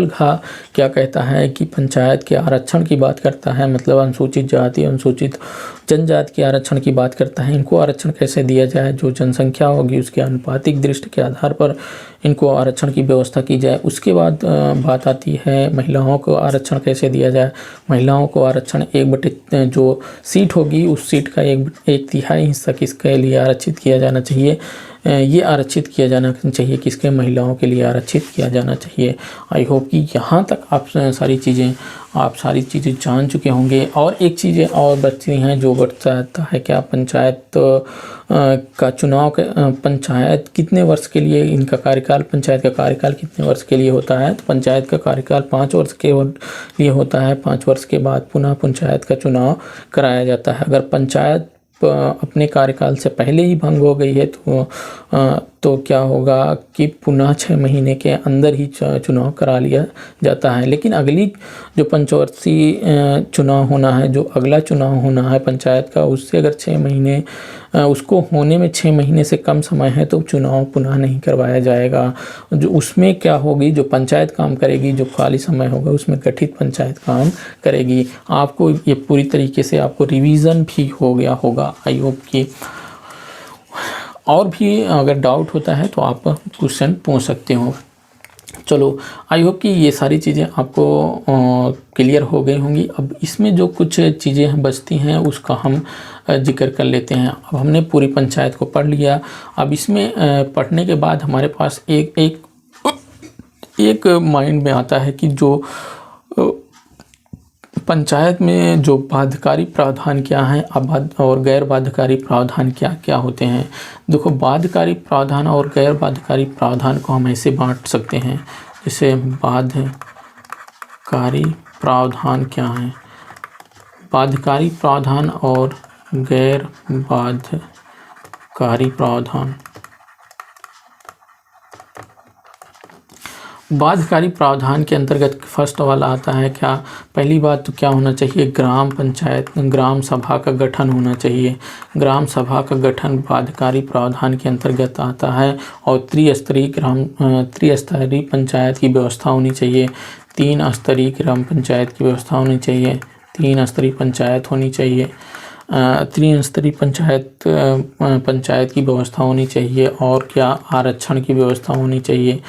घ क्या कहता है कि पंचायत के आरक्षण की बात करता है। मतलब अनुसूचित जाति, अनुसूचित जनजाति के आरक्षण की बात करता है। इनको आरक्षण कैसे दिया जाए? जो जनसंख्या होगी उसके आनुपातिक दृष्टि के आधार पर इनको आरक्षण की व्यवस्था की जाए। उसके बाद बात आती है महिलाओं को आरक्षण कैसे दिया जाए। महिलाओं को आरक्षण 1/3 जो सीट होगी उस सीट का 1/3 हिस्सा किसके लिए आरक्षित किया जाना चाहिए? ये आरक्षित किया जाना चाहिए किसके? महिलाओं के लिए आरक्षित किया जाना चाहिए। आई होप कि यहाँ तक आप सारी चीज़ें जान चुके होंगे। और एक चीज़ें और बचती हैं जो बताता है क्या? पंचायत का चुनाव, पंचायत कितने वर्ष के लिए इनका कार्यकाल, पंचायत का कार्यकाल कितने वर्ष के लिए होता है? तो पंचायत का कार्यकाल 5 वर्ष के लिए होता है। 5 वर्ष के बाद पुनः पंचायत का चुनाव कराया जाता है। अगर पंचायत अपने कार्यकाल से पहले ही भंग हो गई है तो क्या होगा कि पुनः 6 महीने के अंदर ही चुनाव करा लिया जाता है। लेकिन अगली जो पंचवर्षीय चुनाव होना है, जो अगला चुनाव होना है पंचायत का, उससे अगर 6 महीने उसको होने में 6 महीने से कम समय है तो चुनाव पुनः नहीं करवाया जाएगा। जो उसमें क्या होगी, जो पंचायत काम करेगी, जो खाली समय होगा उसमें गठित पंचायत काम करेगी। आपको ये पूरी तरीके से आपको रिवीजन भी हो गया होगा। आई होप कि और भी अगर डाउट होता है तो आप क्वेश्चन पूछ सकते हो। चलो, आई होप कि ये सारी चीज़ें आपको क्लियर हो गई होंगी। अब इसमें जो कुछ चीज़ें बचती हैं उसका हम जिक्र कर लेते हैं। अब हमने पूरी पंचायत को पढ़ लिया। अब इसमें पढ़ने के बाद हमारे पास एक माइंड में आता है कि जो पंचायत में जो बाध्यकारी प्रावधान क्या हैं और गैर बाध्यकारी प्रावधान क्या क्या होते हैं। देखो, बाध्यकारी प्रावधान और गैर बाध्यकारी प्रावधान को हम ऐसे बांट सकते हैं। जैसे बाध्यकारी प्रावधान क्या है? बाध्यकारी प्रावधान और गैर बाध्यकारी प्रावधान। बाध्यकारी प्रावधान के अंतर्गत फर्स्ट वाला आता है क्या? पहली बात तो क्या होना चाहिए? ग्राम सभा का गठन होना चाहिए। ग्राम सभा का गठन बाध्यकारी प्रावधान के अंतर्गत आता है। और त्रिस्तरीय पंचायत की व्यवस्था होनी चाहिए। 3 स्तरीय ग्राम पंचायत की व्यवस्था होनी चाहिए। 3 स्तरीय पंचायत होनी चाहिए। 3 स्तरीय पंचायत की व्यवस्था होनी चाहिए। और क्या? आरक्षण की व्यवस्था होनी चाहिए।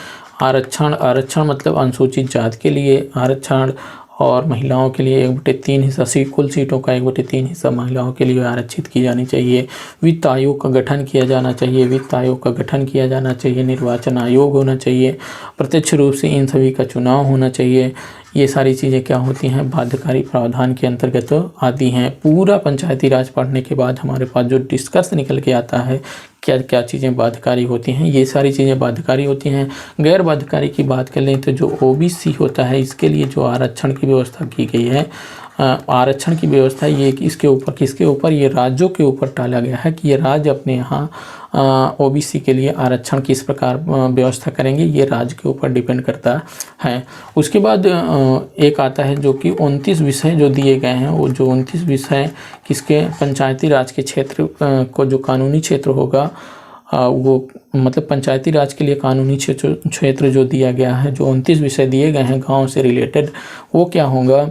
आरक्षण मतलब अनुसूचित जाति के लिए आरक्षण और महिलाओं के लिए 1/3 हिस्सा कुल सीटों का 1/3 हिस्सा महिलाओं के लिए आरक्षित की जानी चाहिए। वित्त आयोग का गठन किया जाना चाहिए, वित्त आयोग का गठन किया जाना चाहिए। निर्वाचन आयोग होना चाहिए, प्रत्यक्ष रूप से इन सभी का चुनाव होना चाहिए। ये सारी चीज़ें क्या होती हैं, बाध्यकारी प्रावधान के अंतर्गत आती हैं। पूरा पंचायती राज पढ़ने के बाद हमारे पास जो निष्कर्ष निकल के आता है, क्या क्या चीज़ें बाध्यकारी होती हैं, ये सारी चीज़ें बाध्यकारी होती हैं। गैर बाध्यकारी की बात कर लें तो जो ओबीसी होता है, इसके लिए जो आरक्षण की व्यवस्था की गई है, आरक्षण की व्यवस्था ये इसके ऊपर किसके ऊपर, ये राज्यों के ऊपर टाला गया है कि ये राज्य अपने यहाँ ओबीसी के लिए आरक्षण किस प्रकार व्यवस्था करेंगे, ये राज्य के ऊपर डिपेंड करता है। उसके बाद एक आता है जो कि 29 विषय जो दिए गए हैं, वो जो 29 विषय किसके, पंचायती राज के क्षेत्र को जो कानूनी क्षेत्र होगा वो मतलब पंचायती राज के लिए कानूनी क्षेत्र जो दिया गया है, जो 29 विषय दिए गए हैं गाँव से रिलेटेड, वो क्या होगा,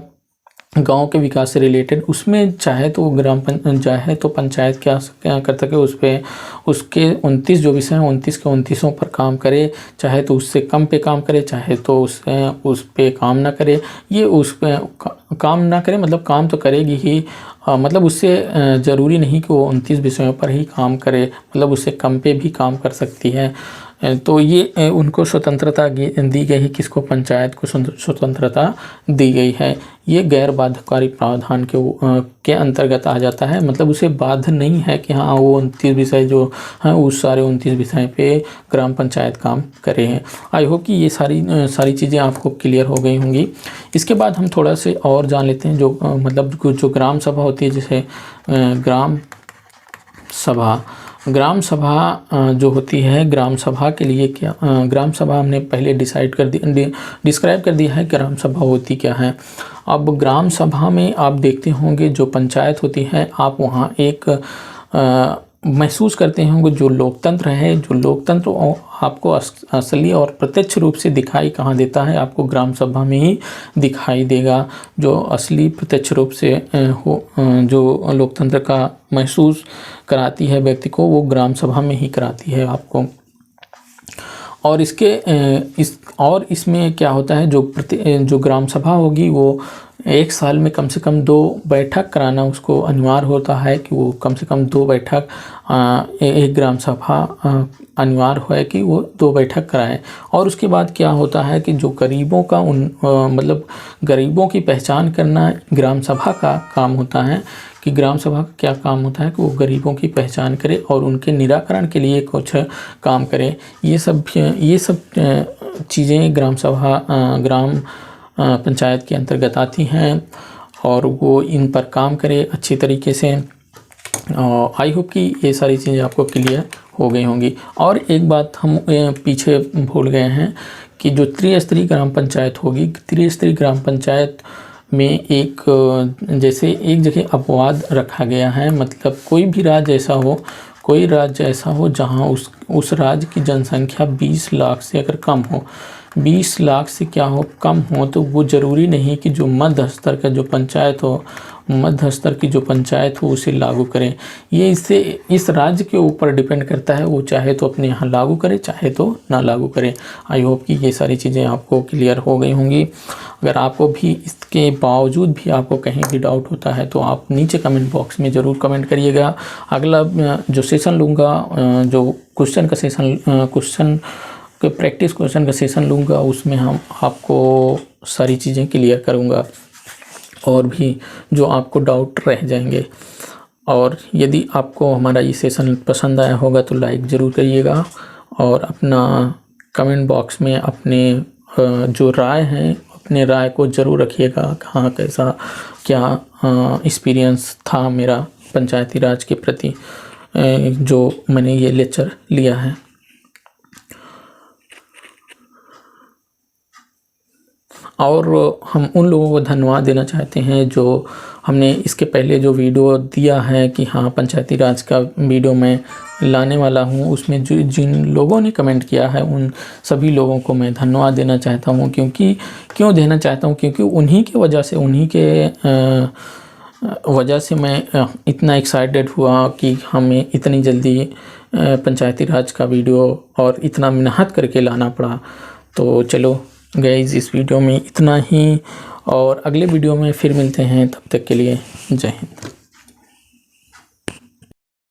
गांव के विकास से रिलेटेड। उसमें चाहे तो चाहे तो पंचायत क्या कर सके, उस पर उसके 29 जो विषय हैं 29 के 29 पर काम करे, चाहे तो उससे कम पे काम करे, चाहे तो उस पे काम ना करे। ये उस पे काम ना करे मतलब काम तो करेगी ही, मतलब उससे ज़रूरी नहीं कि वो 29 विषयों पर ही काम करे, मतलब उससे कम पे भी काम कर सकती है। तो ये उनको स्वतंत्रता दी गई है, किसको, पंचायत को स्वतंत्रता दी गई है। ये गैर बाध्यकारी प्रावधान के अंतर्गत आ जाता है, मतलब उसे बाध्य नहीं है कि हाँ वो 29 विषय जो हैं उस सारे 29 विषय पे ग्राम पंचायत काम करे हैं। आई होप कि ये सारी चीज़ें आपको क्लियर हो गई होंगी। इसके बाद हम थोड़ा से और जान लेते हैं जो मतलब जो ग्राम सभा होती है, जैसे ग्राम सभा जो होती है, ग्राम सभा के लिए क्या, ग्राम सभा हमने पहले डिस्क्राइब कर दिया है ग्राम सभा होती क्या है। अब ग्राम सभा में आप देखते होंगे जो पंचायत होती है, आप वहाँ एक महसूस करते होंगे जो लोकतंत्र है, जो लोकतंत्र आपको असली और प्रत्यक्ष रूप से दिखाई कहाँ देता है, आपको ग्राम सभा में ही दिखाई देगा। जो असली प्रत्यक्ष रूप से जो लोकतंत्र का महसूस कराती है व्यक्ति को, वो ग्राम सभा में ही कराती है आपको। और इसमें क्या होता है, जो ग्राम सभा होगी वो एक साल में कम से कम 2 बैठक कराना उसको अनिवार्य होता है, कि वो कम से कम 2 बैठक एक ग्राम सभा अनिवार्य है कि वो 2 बैठक कराए। और उसके बाद क्या होता है कि जो गरीबों का मतलब गरीबों की पहचान करना ग्राम सभा का काम होता है, कि ग्राम सभा का क्या काम होता है कि वो गरीबों की पहचान करे और उनके निराकरण के लिए कुछ काम करे। ये सब चीज़ें ग्राम पंचायत के अंतर्गत आती हैं और वो इन पर काम करे अच्छी तरीके से। आई होप कि ये सारी चीज़ें आपको क्लियर हो गई होंगी। और एक बात हम पीछे भूल गए हैं कि जो त्रिस्तरीय ग्राम पंचायत होगी, त्रिस्तरीय ग्राम पंचायत में एक जगह अपवाद रखा गया है, मतलब कोई राज्य ऐसा हो जहां उस राज्य की जनसंख्या 20 लाख से अगर कम हो, 20 लाख से कम हो, तो वो ज़रूरी नहीं कि जो मध्य स्तर का जो पंचायत हो, मध्य स्तर की जो पंचायत हो उसे लागू करें। ये इस राज्य के ऊपर डिपेंड करता है, वो चाहे तो अपने यहाँ लागू करे, चाहे तो ना लागू करे। आई होप कि ये सारी चीज़ें आपको क्लियर हो गई होंगी। अगर आपको भी इसके बावजूद भी आपको कहीं भी डाउट होता है तो आप नीचे कमेंट बॉक्स में ज़रूर कमेंट करिएगा। अगला जो सेशन लूँगा, जो क्वेश्चन प्रैक्टिस क्वेश्चन का सेशन लूँगा, उसमें हम आपको सारी चीज़ें क्लियर करूँगा और भी जो आपको डाउट रह जाएंगे। और यदि आपको हमारा ये सेशन पसंद आया होगा तो लाइक ज़रूर करिएगा और अपना कमेंट बॉक्स में अपने जो राय हैं, अपने राय को ज़रूर रखिएगा। कहाँ कैसा क्या एक्सपीरियंस था मेरा पंचायती राज के प्रति जो मैंने ये लेक्चर लिया है। और हम उन लोगों को धन्यवाद देना चाहते हैं जो हमने इसके पहले जो वीडियो दिया है कि हाँ पंचायती राज का वीडियो मैं लाने वाला हूँ, उसमें जिन लोगों ने कमेंट किया है उन सभी लोगों को मैं धन्यवाद देना चाहता हूँ। क्यों देना चाहता हूँ, क्योंकि उन्हीं के वजह से मैं इतना एक्साइटेड हुआ कि हमें इतनी जल्दी पंचायती राज का वीडियो और इतना मेहनत करके लाना पड़ा। तो चलो गाइस, इस वीडियो में इतना ही और अगले वीडियो में फिर मिलते हैं, तब तक के लिए जय हिंद।